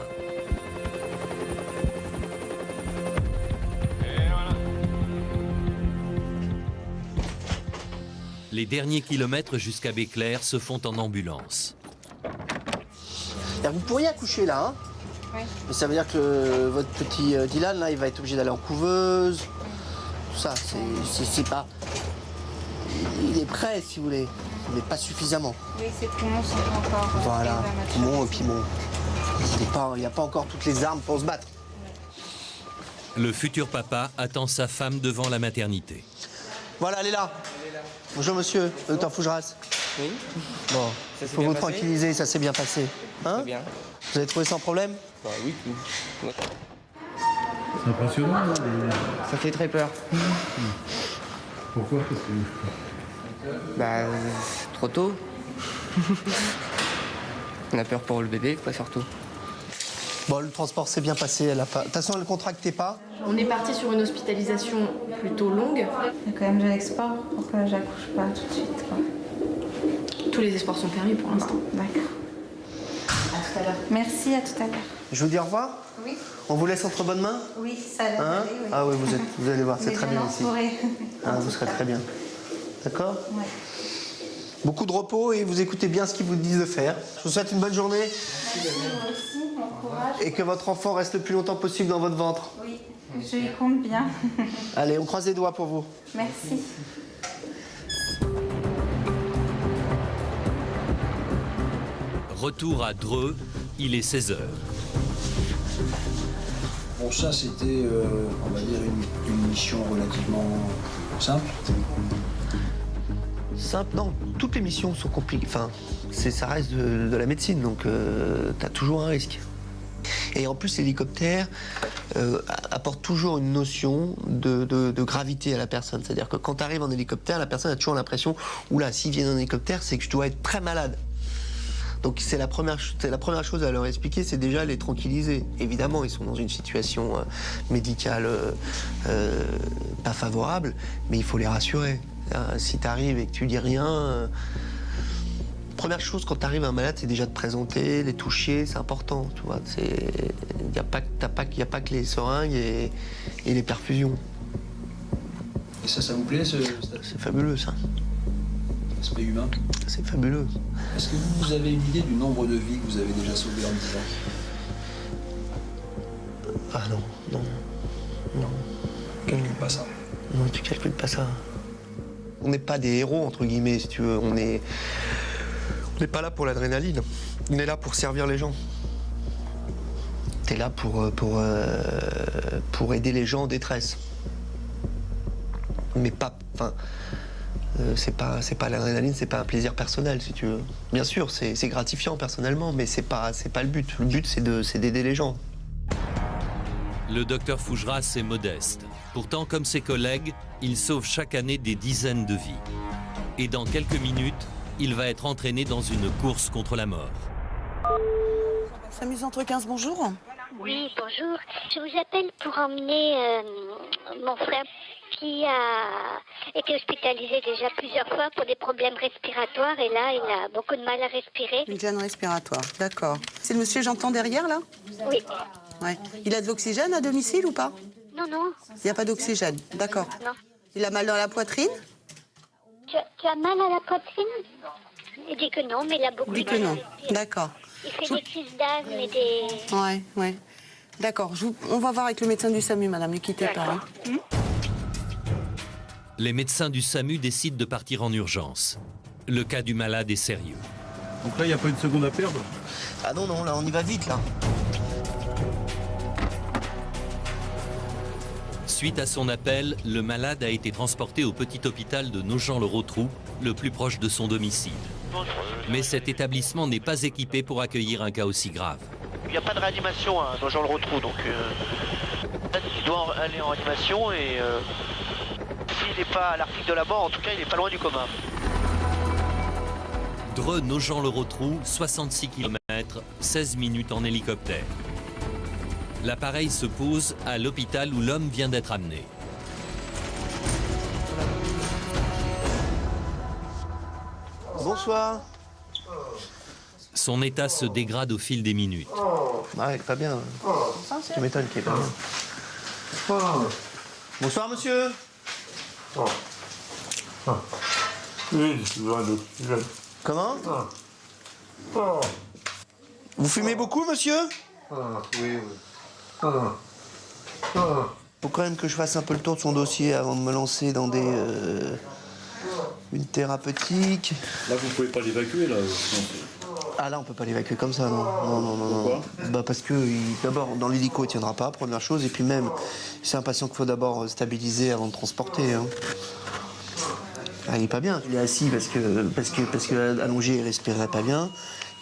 Les derniers kilomètres jusqu'à Béclair se font en ambulance. Vous pourriez accoucher là, hein? Oui. Mais ça veut dire que votre petit Dylan, là, il va être obligé d'aller en couveuse. Tout ça, c'est pas... Il est prêt, si vous voulez, mais pas suffisamment. Oui, ses poumons sont pas encore... Voilà, poumons, et puis bon, il n'y a pas encore toutes les armes pour se battre. Le futur papa attend sa femme devant la maternité. Voilà, elle est là. Bonjour monsieur, docteur Fougeras. Oui. Bon, il faut vous tranquilliser, ça s'est bien passé. Hein? Très bien. Vous avez trouvé sans problème? Bah oui. C'est impressionnant, hein, Ça fait très peur. Pourquoi? Parce que... Bah, trop tôt. On a peur pour le bébé, quoi, surtout. Bon, le transport s'est bien passé. De toute façon, elle ne contractait pas. On est parti sur une hospitalisation plutôt longue. Il y a quand même de l'espoir pour que j'accouche pas tout de suite, quoi. Tous les espoirs sont permis pour l'instant. D'accord. À tout à l'heure. Merci, à tout à l'heure. Je vous dis au revoir. Oui. On vous laisse entre bonnes mains? Oui, ça a l'air d'aller, oui. Ah oui, vous allez voir, c'est très bien ici. Entourée. Ah, vous serez très bien. D'accord? Oui. Beaucoup de repos et vous écoutez bien ce qu'ils vous disent de faire. Je vous souhaite une bonne journée. Merci, vous aussi, bon courage. Et que votre enfant reste le plus longtemps possible dans votre ventre. Oui, je y compte bien. Allez, on croise les doigts pour vous. Merci. Retour à Dreux, il est 16 h. Bon, ça, c'était, on va dire, une mission relativement simple. Simple, non. Toutes les missions sont compliquées. Enfin, ça reste de la médecine, donc tu as toujours un risque. Et en plus, l'hélicoptère apporte toujours une notion de gravité à la personne. C'est-à-dire que quand tu arrives en hélicoptère, la personne a toujours l'impression, oula, s'ils viennent en hélicoptère, c'est que je dois être très malade. Donc c'est la première chose à leur expliquer, c'est déjà les tranquilliser. Évidemment, ils sont dans une situation médicale pas favorable, mais il faut les rassurer. Si tu arrives et que tu dis rien, première chose quand tu arrives à un malade, c'est déjà de présenter, les toucher, c'est important. Tu vois, il n'y a pas que les seringues et les perfusions. Et ça vous plaît, C'est fabuleux, ça. L'aspect humain? C'est fabuleux. Est-ce que vous avez une idée du nombre de vies que vous avez déjà sauvées en 10 ans? Ah non. Calcule pas ça. Non, tu calcules pas ça. On n'est pas des héros, entre guillemets, si tu veux. On n'est pas là pour l'adrénaline. On est là pour servir les gens. T'es là pour aider les gens en détresse. Mais pas... Enfin, c'est pas l'adrénaline, c'est pas un plaisir personnel, si tu veux. Bien sûr, c'est gratifiant personnellement, mais c'est pas le but. Le but, c'est d'aider les gens. Le docteur Fougeras est modeste. Pourtant, comme ses collègues, il sauve chaque année des dizaines de vies. Et dans quelques minutes, il va être entraîné dans une course contre la mort. SAMU Centre 15, bonjour. Oui, bonjour. Je vous appelle pour emmener mon frère qui a été hospitalisé déjà plusieurs fois pour des problèmes respiratoires et là, il a beaucoup de mal à respirer. Une gêne respiratoire, d'accord. C'est le monsieur que j'entends derrière, là? Oui. Ouais. Il a de l'oxygène à domicile ou pas? Non, non. Il n'y a pas d'oxygène, d'accord. Non. Il a mal dans la poitrine? Tu as mal à la poitrine? Il dit que non, mais il a beaucoup de mal. Il dit que non, d'accord. Il fait des crises d'asthme et des... Ouais, ouais. D'accord, on va voir avec le médecin du SAMU, madame, ne quittez pas. Hein. Les médecins du SAMU décident de partir en urgence. Le cas du malade est sérieux. Donc là, il n'y a pas une seconde à perdre? Ah non, non, là, on y va vite, là. Suite à son appel, le malade a été transporté au petit hôpital de Nogent-le-Rotrou, le plus proche de son domicile. Mais cet établissement n'est pas équipé pour accueillir un cas aussi grave. Il n'y a pas de réanimation à Nogent-le-Rotrou, donc il doit aller en réanimation et s'il n'est pas à l'article de la mort, en tout cas, il n'est pas loin du coma. Dreux Nogent-le-Rotrou, 66 km, 16 minutes en hélicoptère. L'appareil se pose à l'hôpital où l'homme vient d'être amené. Bonsoir. Son état se dégrade au fil des minutes. Ouais, pas bien. Tu m'étonnes qu'il est pas bien. Bonsoir, monsieur. Comment? Vous fumez beaucoup, monsieur? Oui. Faut quand même que je fasse un peu le tour de son dossier avant de me lancer dans une thérapeutique. Là, vous pouvez pas l'évacuer, là. Ah là, on peut pas l'évacuer comme ça, non. Non. Pourquoi? Bah parce que d'abord, dans l'hélico, il tiendra pas, première chose, et puis même, c'est un patient qu'il faut d'abord stabiliser avant de transporter. Hein. Ah, il est pas bien. Il est assis parce que allongé, il respirerait pas bien.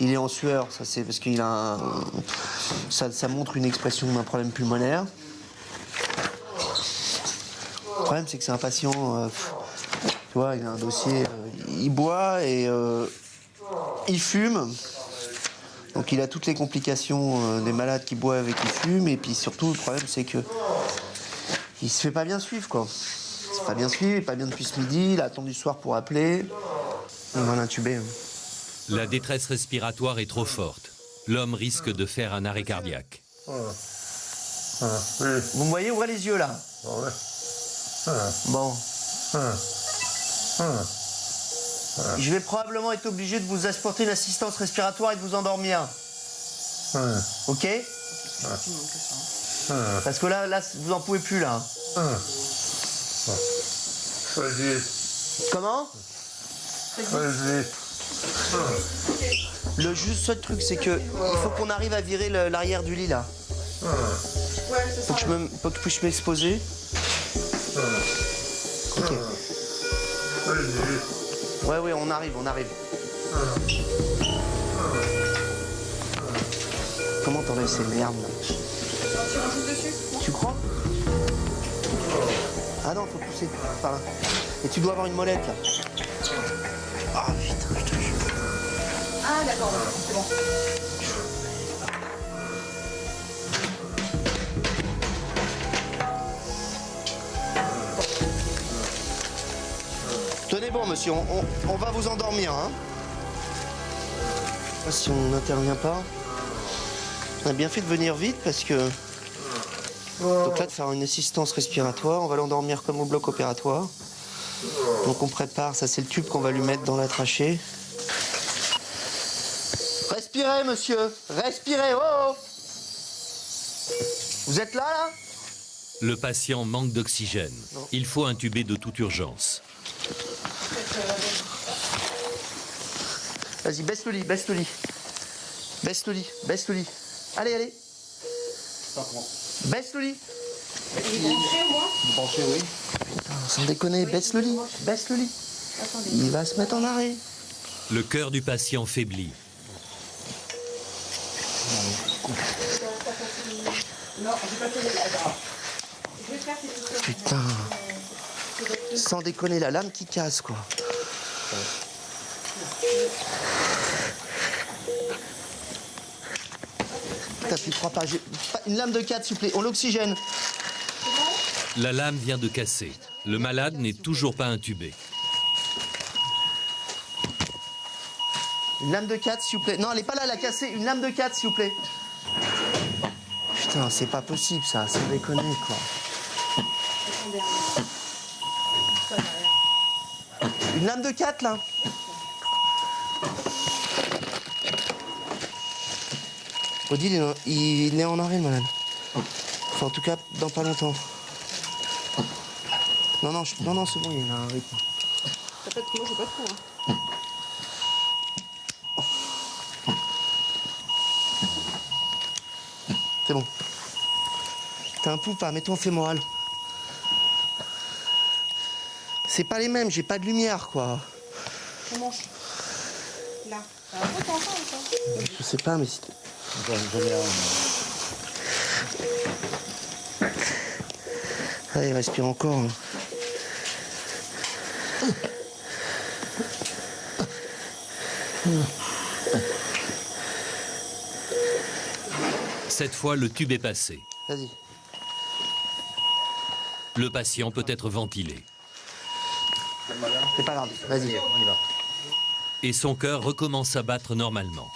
Il est en sueur, ça c'est parce qu'il a ça montre une expression d'un problème pulmonaire. Le problème, c'est que c'est un patient, tu vois, il a un dossier, il boit et il fume. Donc il a toutes les complications des malades qui boivent et qui fument. Et puis surtout, le problème, c'est que il se fait pas bien suivre, quoi. Il se fait pas bien suivre, il est pas bien depuis ce midi, il a attendu ce soir pour appeler. On va l'intuber. La détresse respiratoire est trop forte. L'homme risque de faire un arrêt cardiaque. Vous me voyez, ouvrez les yeux, là. Bon. Je vais probablement être obligé de vous apporter une assistance respiratoire et de vous endormir. Ok? Parce que là, vous en pouvez plus, là. Comment? Le juste seul truc, c'est que il faut qu'on arrive à virer l'arrière du lit, là. Faut que je puisse m'exposer. Ok. Ouais, on arrive. Comment t'enlèves ces merdes, là? Tu crois? Ah non, faut pousser par là. Et tu dois avoir une molette, là. Ah, putain, je te jure. Ah, d'accord, c'est bon. Tenez bon, monsieur, on va vous endormir, hein. Si on n'intervient pas, on a bien fait de venir vite parce que... Donc là, de faire une assistance respiratoire, on va l'endormir comme au bloc opératoire. Donc on prépare, ça c'est le tube qu'on va lui mettre dans la trachée. Respirez, monsieur, respirez, oh! Vous êtes là? Le patient manque d'oxygène. Il faut intuber de toute urgence. Vas-y, baisse le lit. Baisse le lit. Allez. Baisse le lit. Il est branché au moins? Branché, oui. Putain, sans déconner, baisse le lit. Il va se mettre en arrêt. Le cœur du patient faiblit. Putain. Sans déconner, la lame qui casse, quoi. T'appuies 3 pas. Une lame de 4, s'il vous plaît. On l'oxygène. La lame vient de casser. Le malade n'est toujours pas intubé. Une lame de 4, s'il vous plaît. Non, elle n'est pas là, elle a cassé. Une lame de 4, s'il vous plaît. Putain, c'est pas possible, ça. C'est déconné, quoi. Une lame de 4, là. Odile, il est en arrêt, le malade. Enfin, en tout cas, dans pas longtemps. Non, non, non, c'est bon, il est là, un rythme. Moi, j'ai pas de coup, hein. C'est bon. T'as un pouls pas, mets-toi en fémoral. C'est pas les mêmes, j'ai pas de lumière, quoi. Comment là. Ça va pas ensemble, ça. Je sais pas, mais si... Ah, il respire encore. Hein. Cette fois, le tube est passé. Vas-y. Le patient peut être ventilé. C'est pas grave, vas-y, on y va. Et son cœur recommence à battre normalement.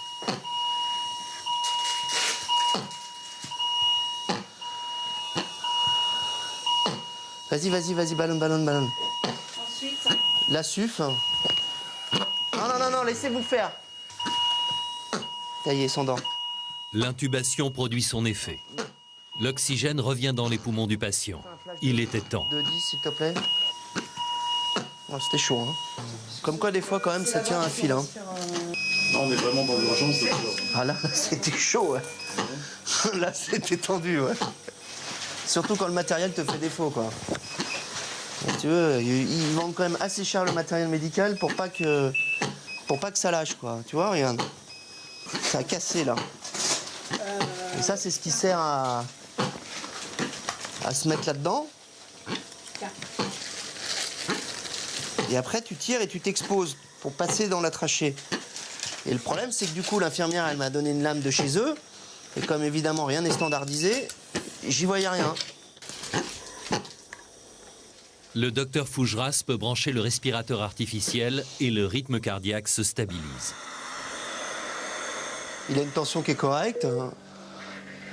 Vas-y, vas-y, vas-y, ballonne, ballonne, ballonne. Ensuite. La suff. Non, non, non, non, laissez-vous faire. Ça y est, il s'endort. L'intubation produit son effet. L'oxygène revient dans les poumons du patient. Il était temps. 2-10, s'il te plaît. Oh, c'était chaud, hein. Comme quoi, des fois, quand même, ça tient un fil, hein. Non, on est vraiment dans l'urgence. Ah là, c'était chaud, ouais. Là, c'était tendu, ouais. Surtout quand le matériel te fait défaut, quoi. Si tu veux, ils vendent quand même assez cher le matériel médical pour pas que ça lâche, quoi. Tu vois, regarde. Ça a cassé, là. Et ça, c'est ce qui sert à se mettre là-dedans. Et après, tu tires et tu t'exposes pour passer dans la trachée. Et le problème, c'est que du coup, l'infirmière, elle m'a donné une lame de chez eux. Et comme évidemment, rien n'est standardisé, j'y voyais rien. Le docteur Fougeras peut brancher le respirateur artificiel et le rythme cardiaque se stabilise. Il a une tension qui est correcte.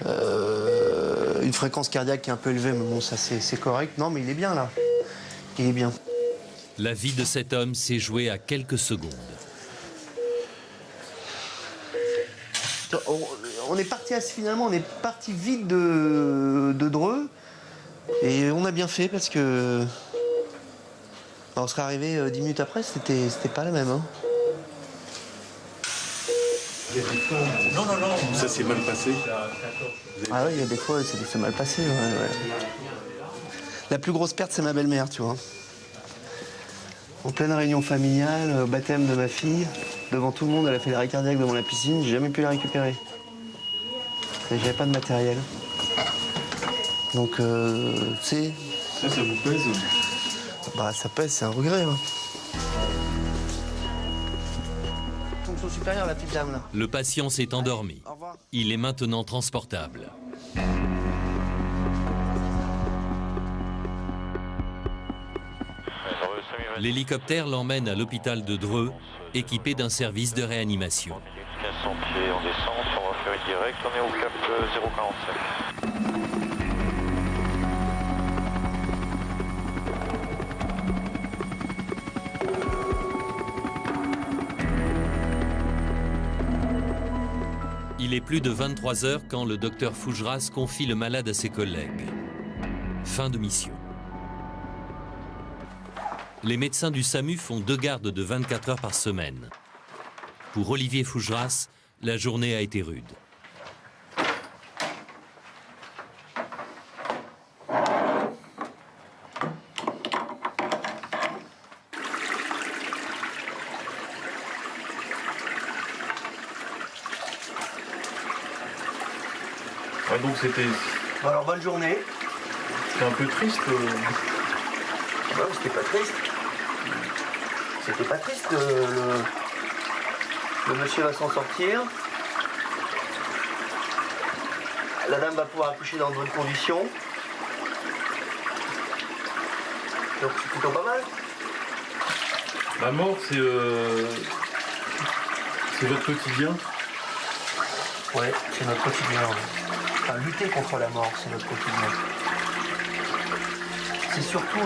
Une fréquence cardiaque qui est un peu élevée, mais bon, ça c'est correct. Non, mais il est bien là. Il est bien. La vie de cet homme s'est jouée à quelques secondes. On est parti finalement, on est parti vite de Dreux. Et on a bien fait parce que... on serait arrivé 10 minutes après, c'était pas la même. Hein. Non, non, non. Ça s'est mal passé. Ah oui, il y a des fois, c'est mal passé. Ouais, ouais. La plus grosse perte, c'est ma belle-mère, tu vois. En pleine réunion familiale, au baptême de ma fille, devant tout le monde, elle a fait l'arrêt cardiaque devant la piscine, j'ai jamais pu la récupérer. J'avais pas de matériel. Donc, tu sais... Ça vous pèse? Bah, ça pèse, c'est un regret. Hein. Fonction supérieure, la petite dame, là. Le patient s'est endormi. Il est maintenant transportable. L'hélicoptère l'emmène à l'hôpital de Dreux, équipé d'un service de réanimation. 1500 pieds en descente, on va faire une directe, on est au cap 045. Il est plus de 23 heures quand le docteur Fougeras confie le malade à ses collègues. Fin de mission. Les médecins du SAMU font 2 gardes de 24 heures par semaine. Pour Olivier Fougeras, la journée a été rude. Ouais, donc c'était... Bon, alors, bonne journée. C'était un peu triste. Ouais, c'était pas triste. C'était pas triste. Le monsieur va s'en sortir. La dame va pouvoir accoucher dans de bonnes conditions. Donc c'est plutôt pas mal. La mort, c'est votre quotidien? Ouais, c'est notre quotidien. Enfin, lutter contre la mort, c'est notre quotidien. C'est surtout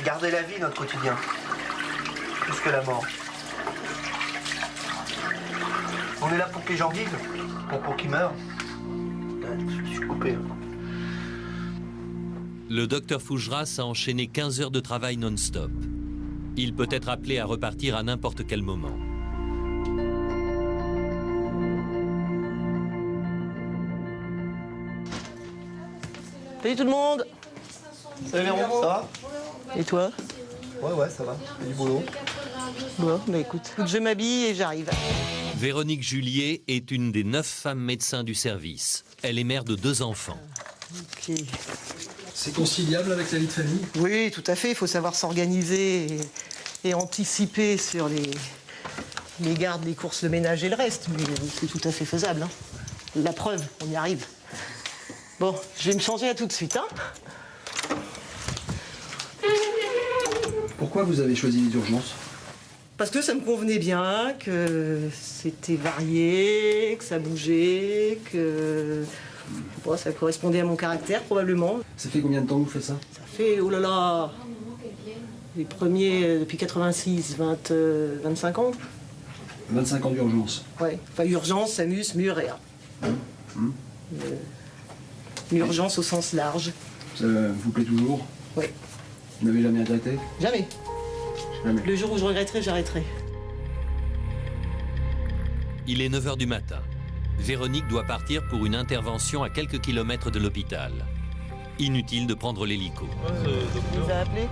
garder la vie, notre quotidien. Plus que la mort. On est là pour que les gens vivent, pas pour qu'ils meurent. Je suis coupé. Le docteur Fougeras a enchaîné 15 heures de travail non-stop. Il peut être appelé à repartir à n'importe quel moment. Salut tout le monde. Salut Véron, ça va? Et toi? Ouais, ça va, du boulot. Bon, bah écoute, je m'habille et j'arrive. Véronique Julier est une des 9 femmes médecins du service. Elle est mère de 2 enfants. Ok. C'est conciliable avec la vie de famille? Oui, tout à fait. Il faut savoir s'organiser et anticiper sur les gardes, les courses, le ménage et le reste. Mais c'est tout à fait faisable. Hein. La preuve, on y arrive. Bon, je vais me changer à tout de suite. Hein. Pourquoi vous avez choisi les urgences? Parce que ça me convenait bien, que c'était varié, que ça bougeait, que bon, ça correspondait à mon caractère probablement. Ça fait combien de temps que vous faites ça? Ça fait, oh là là, les premiers depuis 86, 25 ans. 25 ans d'urgence? Ouais, enfin urgence, SAMUS, mur et l'urgence au sens large. Ça vous plaît toujours? Oui. Vous n'avez jamais regretté? Jamais. Jamais. Le jour où je regretterai, j'arrêterai. Il est 9 h du matin. Véronique doit partir pour une intervention à quelques kilomètres de l'hôpital. Inutile de prendre l'hélico. Il vous a appelé?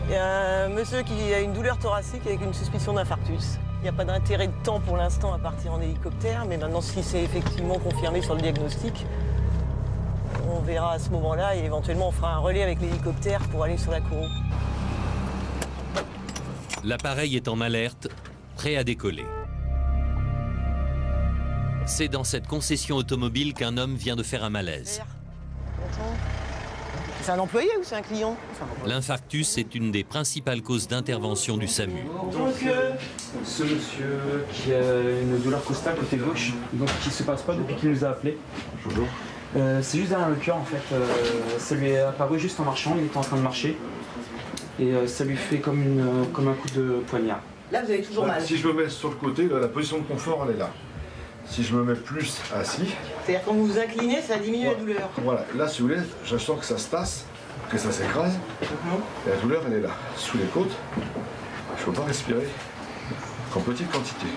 Il y a un monsieur qui a une douleur thoracique avec une suspicion d'infarctus. Il n'y a pas d'intérêt de temps pour l'instant à partir en hélicoptère, mais maintenant si c'est effectivement confirmé sur le diagnostic, on verra à ce moment-là et éventuellement on fera un relais avec l'hélicoptère pour aller sur la Kourou. L'appareil est en alerte, prêt à décoller. C'est dans cette concession automobile qu'un homme vient de faire un malaise. C'est un employé ou c'est un client? L'infarctus est une des principales causes d'intervention du SAMU. Ce monsieur qui a une douleur costale côté gauche, donc qui ne se passe pas depuis qu'il nous a appelé. Bonjour. C'est juste derrière le cœur en fait. Ça lui est apparu juste en marchant, il était en train de marcher. Et ça lui fait comme un coup de poignard. Là vous avez toujours mal. Si je me mets sur le côté, la position de confort elle est là. Si je me mets plus assis... C'est-à-dire quand vous vous inclinez, ça diminue la douleur. Voilà, là si vous voulez, je sens que ça se tasse, que ça s'écrase. Et la douleur elle est là, sous les côtes. Je ne peux pas respirer qu'en petite quantité.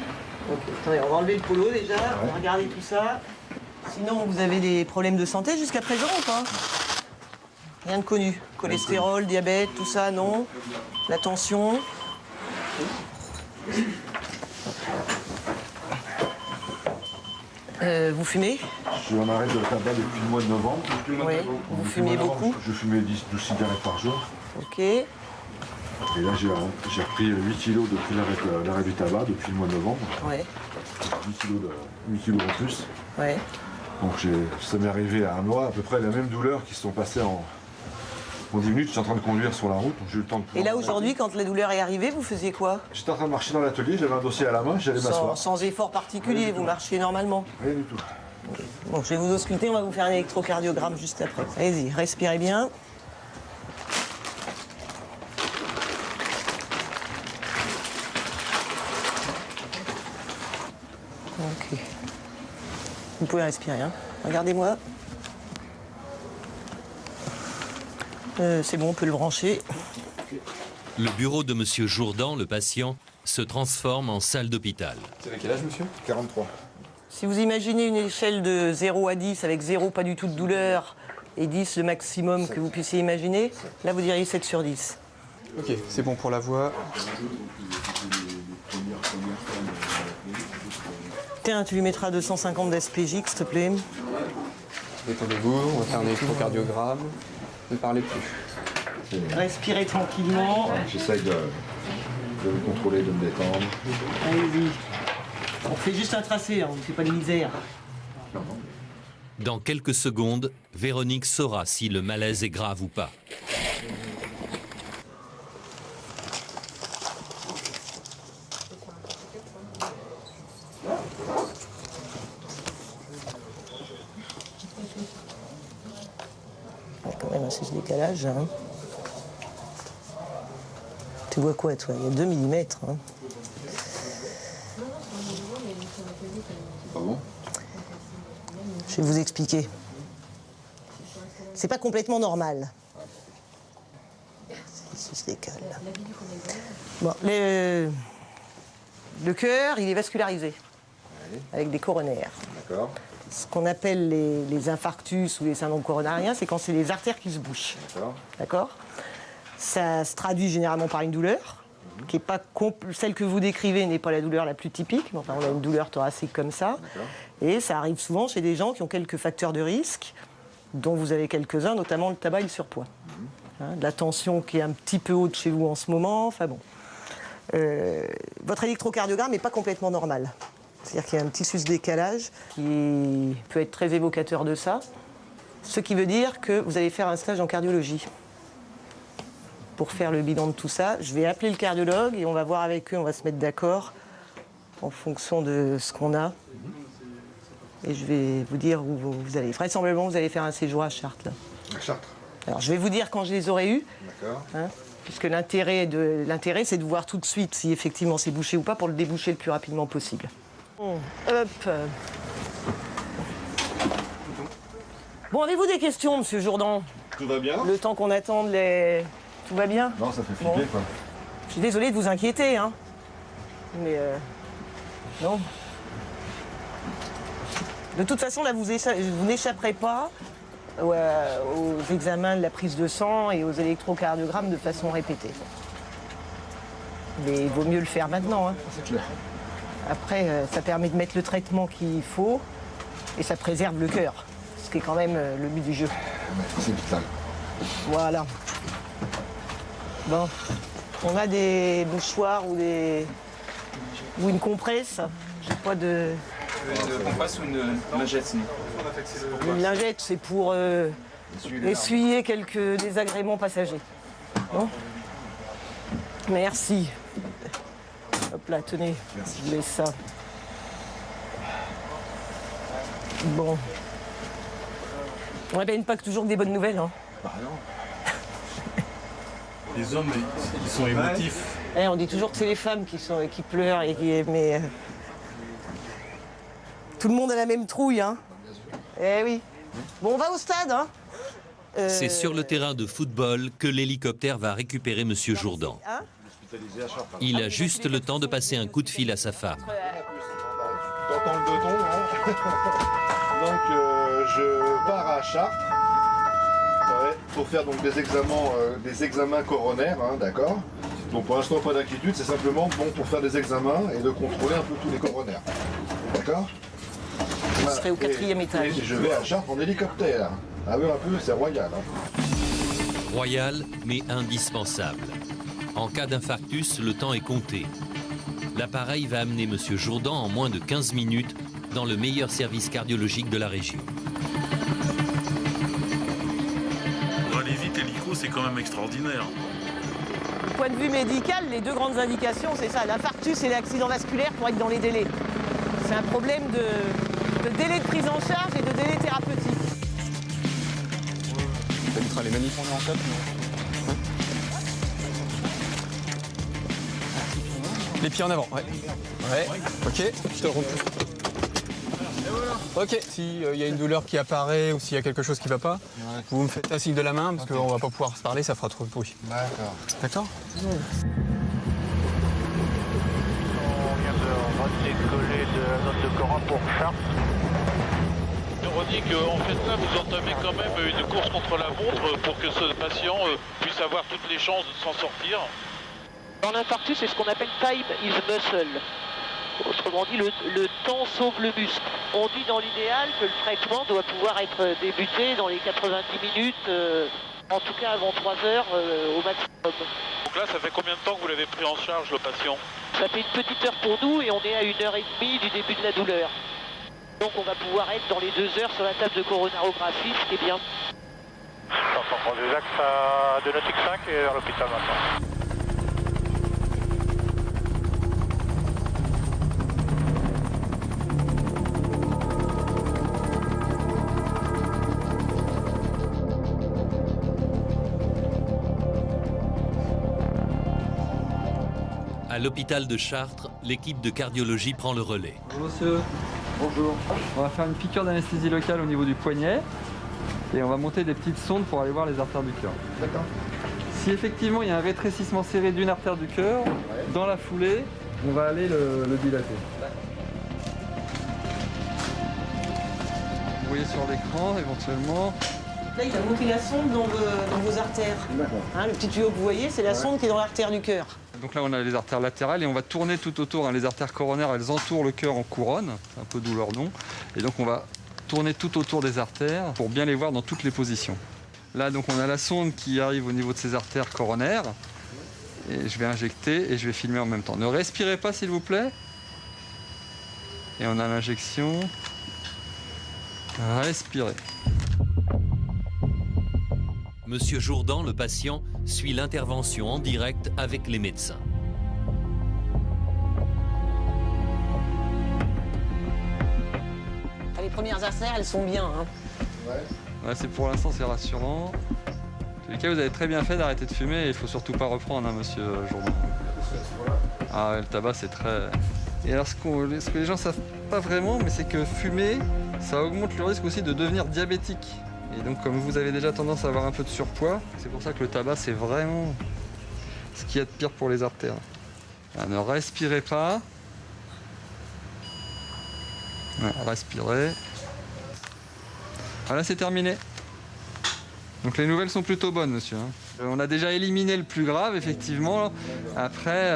Ok, attendez, on va enlever le polo déjà, on va regarder tout ça. Sinon, vous avez des problèmes de santé jusqu'à présent ou pas? Rien de connu. Cholestérol, diabète, tout ça, non? La tension? Vous fumez? Je suis en arrêt de tabac depuis le mois de novembre. Oui. Vous fumez beaucoup? Je fumais 12 cigarettes par jour. Ok. Et là, j'ai repris 8 kilos depuis l'arrêt du tabac, depuis le mois de novembre. Ouais. 8 kilos en plus. Ouais. Donc ça m'est arrivé à un mois, à peu près les mêmes douleurs qui se sont passées en 10 minutes. J'étais en train de conduire sur la route, donc j'ai eu le temps de... Et là, aujourd'hui, quand la douleur est arrivée, vous faisiez quoi? J'étais en train de marcher dans l'atelier, j'avais un dossier à la main, j'allais m'asseoir. Sans effort particulier, vous marchiez normalement? Rien du tout. Bon, je vais vous ausculter, on va vous faire un électrocardiogramme juste après. Allez-y, respirez bien. Ok. Vous pouvez respirer, hein. Regardez-moi. C'est bon, on peut le brancher. Le bureau de Monsieur Jourdan, le patient, se transforme en salle d'hôpital. Vous avez quel âge, monsieur? 43. Si vous imaginez une échelle de 0 à 10, avec 0 pas du tout de douleur et 10 le maximum que vous puissiez imaginer, là vous diriez 7 sur 10. Ok, c'est bon pour la voix. Tiens, tu lui mettras 250 d'SPJ, s'il te plaît. Détendez-vous, on va faire un électrocardiogramme. Ne parlez plus. Respirez tranquillement. J'essaye de me contrôler, de me détendre. Allez-y. On fait juste un tracé, hein, on ne fait pas de misère. Dans quelques secondes, Véronique saura si le malaise est grave ou pas. Il y a quand même un ce décalage. Hein. Tu vois quoi, toi? Il y a 2 mm. Hein. Ah bon? Je vais vous expliquer. C'est pas complètement normal. Ça se décale. Bon, le cœur, il est vascularisé, avec des coronaires. D'accord. Ce qu'on appelle les infarctus ou les syndromes coronariens, c'est quand c'est les artères qui se bouchent. D'accord. Ça se traduit généralement par une douleur, qui est pas celle que vous décrivez n'est pas la douleur la plus typique, mais enfin on a une douleur thoracique comme ça. Et ça arrive souvent chez des gens qui ont quelques facteurs de risque, dont vous avez quelques-uns, notamment le tabac et le surpoids. Hein, de la tension qui est un petit peu haute chez vous en ce moment, enfin bon. Votre électrocardiogramme n'est pas complètement normal. C'est-à-dire qu'il y a un petit sus-décalage qui peut être très évocateur de ça. Ce qui veut dire que vous allez faire un stage en cardiologie. Pour faire le bilan de tout ça, je vais appeler le cardiologue et on va voir avec eux, on va se mettre d'accord en fonction de ce qu'on a. Et je vais vous dire où vous allez. Vraisemblablement, vous allez faire un séjour à Chartres. Là. À Chartres. Alors, je vais vous dire quand je les aurai eus. D'accord. Hein, puisque l'intérêt, c'est de voir tout de suite si effectivement c'est bouché ou pas pour le déboucher le plus rapidement possible. Bon, hop. Bon, avez-vous des questions, monsieur Jourdan? Tout va bien? Le temps qu'on attende les... Tout va bien? Non, ça fait flipper, quoi. Je suis désolé de vous inquiéter, hein. Mais non. De toute façon, là, vous n'échapperez pas aux examens de la prise de sang et aux électrocardiogrammes de façon répétée. Mais il vaut mieux le faire maintenant. Hein. C'est clair. Après, ça permet de mettre le traitement qu'il faut et ça préserve le cœur, ce qui est quand même le but du jeu. C'est vital. Voilà. Bon, on a des mouchoirs ou une compresse. J'ai pas de... Une compresse ou une lingette? Une lingette, c'est pour essuyer quelques désagréments passagers. Bon. Merci. Hop là, tenez, je vous laisse ça. Bon. On n'amène pas que toujours que des bonnes nouvelles. Hein. Bah non. Les hommes, ils sont émotifs. On dit toujours que c'est les femmes qui pleurent et qui... Mais tout le monde a la même trouille, hein. Eh oui. Bon, on va au stade, hein. C'est sur le terrain de football que l'hélicoptère va récupérer Monsieur Jourdan. Il a juste le temps de passer un coup de fil à sa femme. T'entends le bouton, hein. Donc je pars à Chartres pour faire donc des examens coronaires, hein, d'accord. Donc pour l'instant pas d'inquiétude, c'est simplement bon pour faire des examens et de contrôler un peu tous les coronaires, d'accord. Je serai au 4e étage. Et je vais à Chartres en hélicoptère. Ah oui, un peu, c'est royal. Hein. Royal, mais indispensable. En cas d'infarctus, le temps est compté. L'appareil va amener Monsieur Jourdan en moins de 15 minutes dans le meilleur service cardiologique de la région. Pour aller vite, l'hélico, c'est quand même extraordinaire. Du point de vue médical, les deux grandes indications, c'est ça, l'infarctus et l'accident vasculaire pour être dans les délais. C'est un problème de délai de prise en charge et de délai thérapeutique. Ça évitera les manifs en cap. Les pieds en avant, ouais. Ouais, ok, je te le repousse. Ok, s'il y a une douleur qui apparaît ou s'il y a quelque chose qui ne va pas, vous me faites un signe de la main parce qu'on ne va pas pouvoir se parler, ça fera trop de bruit. D'accord. D'accord. On vient de décoller de la zone de Cora pour Chartres. Véronique, en fait là, vous entamez quand même une course contre la montre pour que ce patient puisse avoir toutes les chances de s'en sortir. Dans l'infarctus, c'est ce qu'on appelle time is muscle. Autrement dit, le temps sauve le muscle. On dit dans l'idéal que le traitement doit pouvoir être débuté dans les 90 minutes, en tout cas avant 3 heures au maximum. Donc là, ça fait combien de temps que vous l'avez pris en charge, le patient? Ça fait une petite heure pour nous et on est à 1h30 du début de la douleur. Donc on va pouvoir être dans les 2 heures sur la table de coronarographie, ce qui est bien. On prend des axes à 2 nautiques 5 et vers l'hôpital maintenant. À l'hôpital de Chartres, l'équipe de cardiologie prend le relais. Bonjour monsieur. Bonjour. On va faire une piqûre d'anesthésie locale au niveau du poignet et on va monter des petites sondes pour aller voir les artères du cœur. D'accord. Si effectivement il y a un rétrécissement serré d'une artère du cœur, dans la foulée, on va aller le dilater. Vous voyez sur l'écran éventuellement. Là, il a monté la sonde dans vos artères. Hein, le petit tuyau que vous voyez, c'est la sonde qui est dans l'artère du cœur. Donc là, on a les artères latérales et on va tourner tout autour. Hein. Les artères coronaires, elles entourent le cœur en couronne, c'est un peu d'où leur nom. Et donc, on va tourner tout autour des artères pour bien les voir dans toutes les positions. Là, donc, on a la sonde qui arrive au niveau de ces artères coronaires. Et je vais injecter et je vais filmer en même temps. Ne respirez pas, s'il vous plaît. Et on a l'injection. Respirez. Monsieur Jourdan, le patient, suit l'intervention en direct avec les médecins. Les premières artères, elles sont bien. Hein. Ouais, pour l'instant, c'est rassurant. En tous les cas, vous avez très bien fait d'arrêter de fumer et il ne faut surtout pas reprendre, hein, monsieur Jourdan. Ah ouais, le tabac, c'est très... Et alors, ce que les gens ne savent pas vraiment, mais c'est que fumer, ça augmente le risque aussi de devenir diabétique. Et donc, comme vous avez déjà tendance à avoir un peu de surpoids, c'est pour ça que le tabac, c'est vraiment ce qu'il y a de pire pour les artères. Alors, ne respirez pas. Ouais, respirez. Voilà, c'est terminé. Donc les nouvelles sont plutôt bonnes, monsieur. On a déjà éliminé le plus grave, effectivement. Après,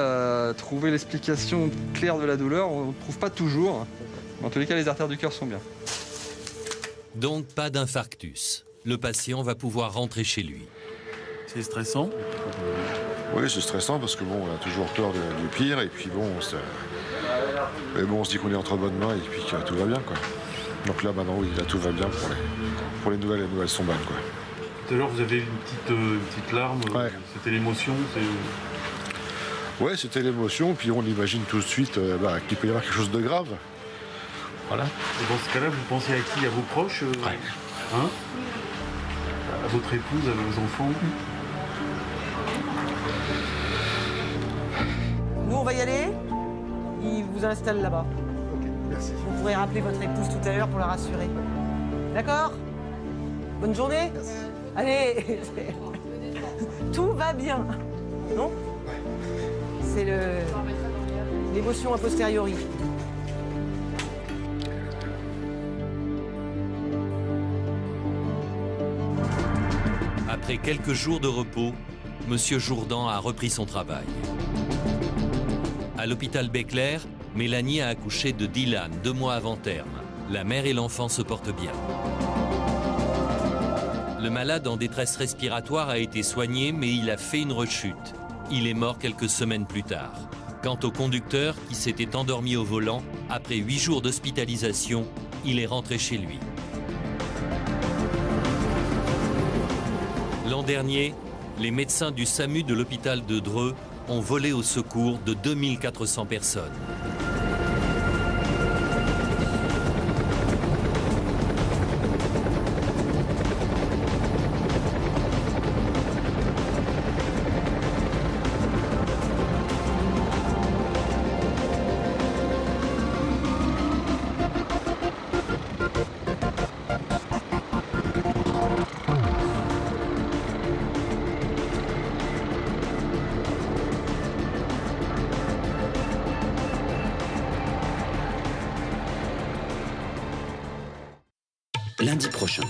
trouver l'explication claire de la douleur, on ne trouve pas toujours. En tous les cas, les artères du cœur sont bien. Donc pas d'infarctus. Le patient va pouvoir rentrer chez lui. C'est stressant? Oui, c'est stressant parce que bon, on a toujours peur du pire et puis bon, mais bon, on se dit qu'on est entre bonnes mains et puis que tout va bien, quoi. Donc là, maintenant, oui, là, tout va bien pour les nouvelles sont bonnes, quoi. Tout à l'heure, vous avez une petite larme. Ouais. C'était l'émotion. Ouais, c'était l'émotion. Puis on imagine tout de suite qu'il peut y avoir quelque chose de grave. Voilà. Et dans ce cas-là, vous pensez à qui? À vos proches? Ouais. Hein? À votre épouse, à vos enfants? Nous, on va y aller. Il vous installe là-bas. Ok, merci. Vous pourrez rappeler votre épouse tout à l'heure pour la rassurer. D'accord? Bonne journée. Merci. Allez. Tout va bien. Non? C'est l'émotion a posteriori. Après quelques jours de repos, Monsieur Jourdan a repris son travail. À l'hôpital Béclair, Mélanie a accouché de Dylan 2 mois avant terme. La mère et l'enfant se portent bien. Le malade en détresse respiratoire a été soigné, mais il a fait une rechute. Il est mort quelques semaines plus tard. Quant au conducteur, qui s'était endormi au volant, après 8 jours d'hospitalisation, il est rentré chez lui. L'an dernier, les médecins du SAMU de l'hôpital de Dreux ont volé au secours de 2400 personnes. Lundi prochain,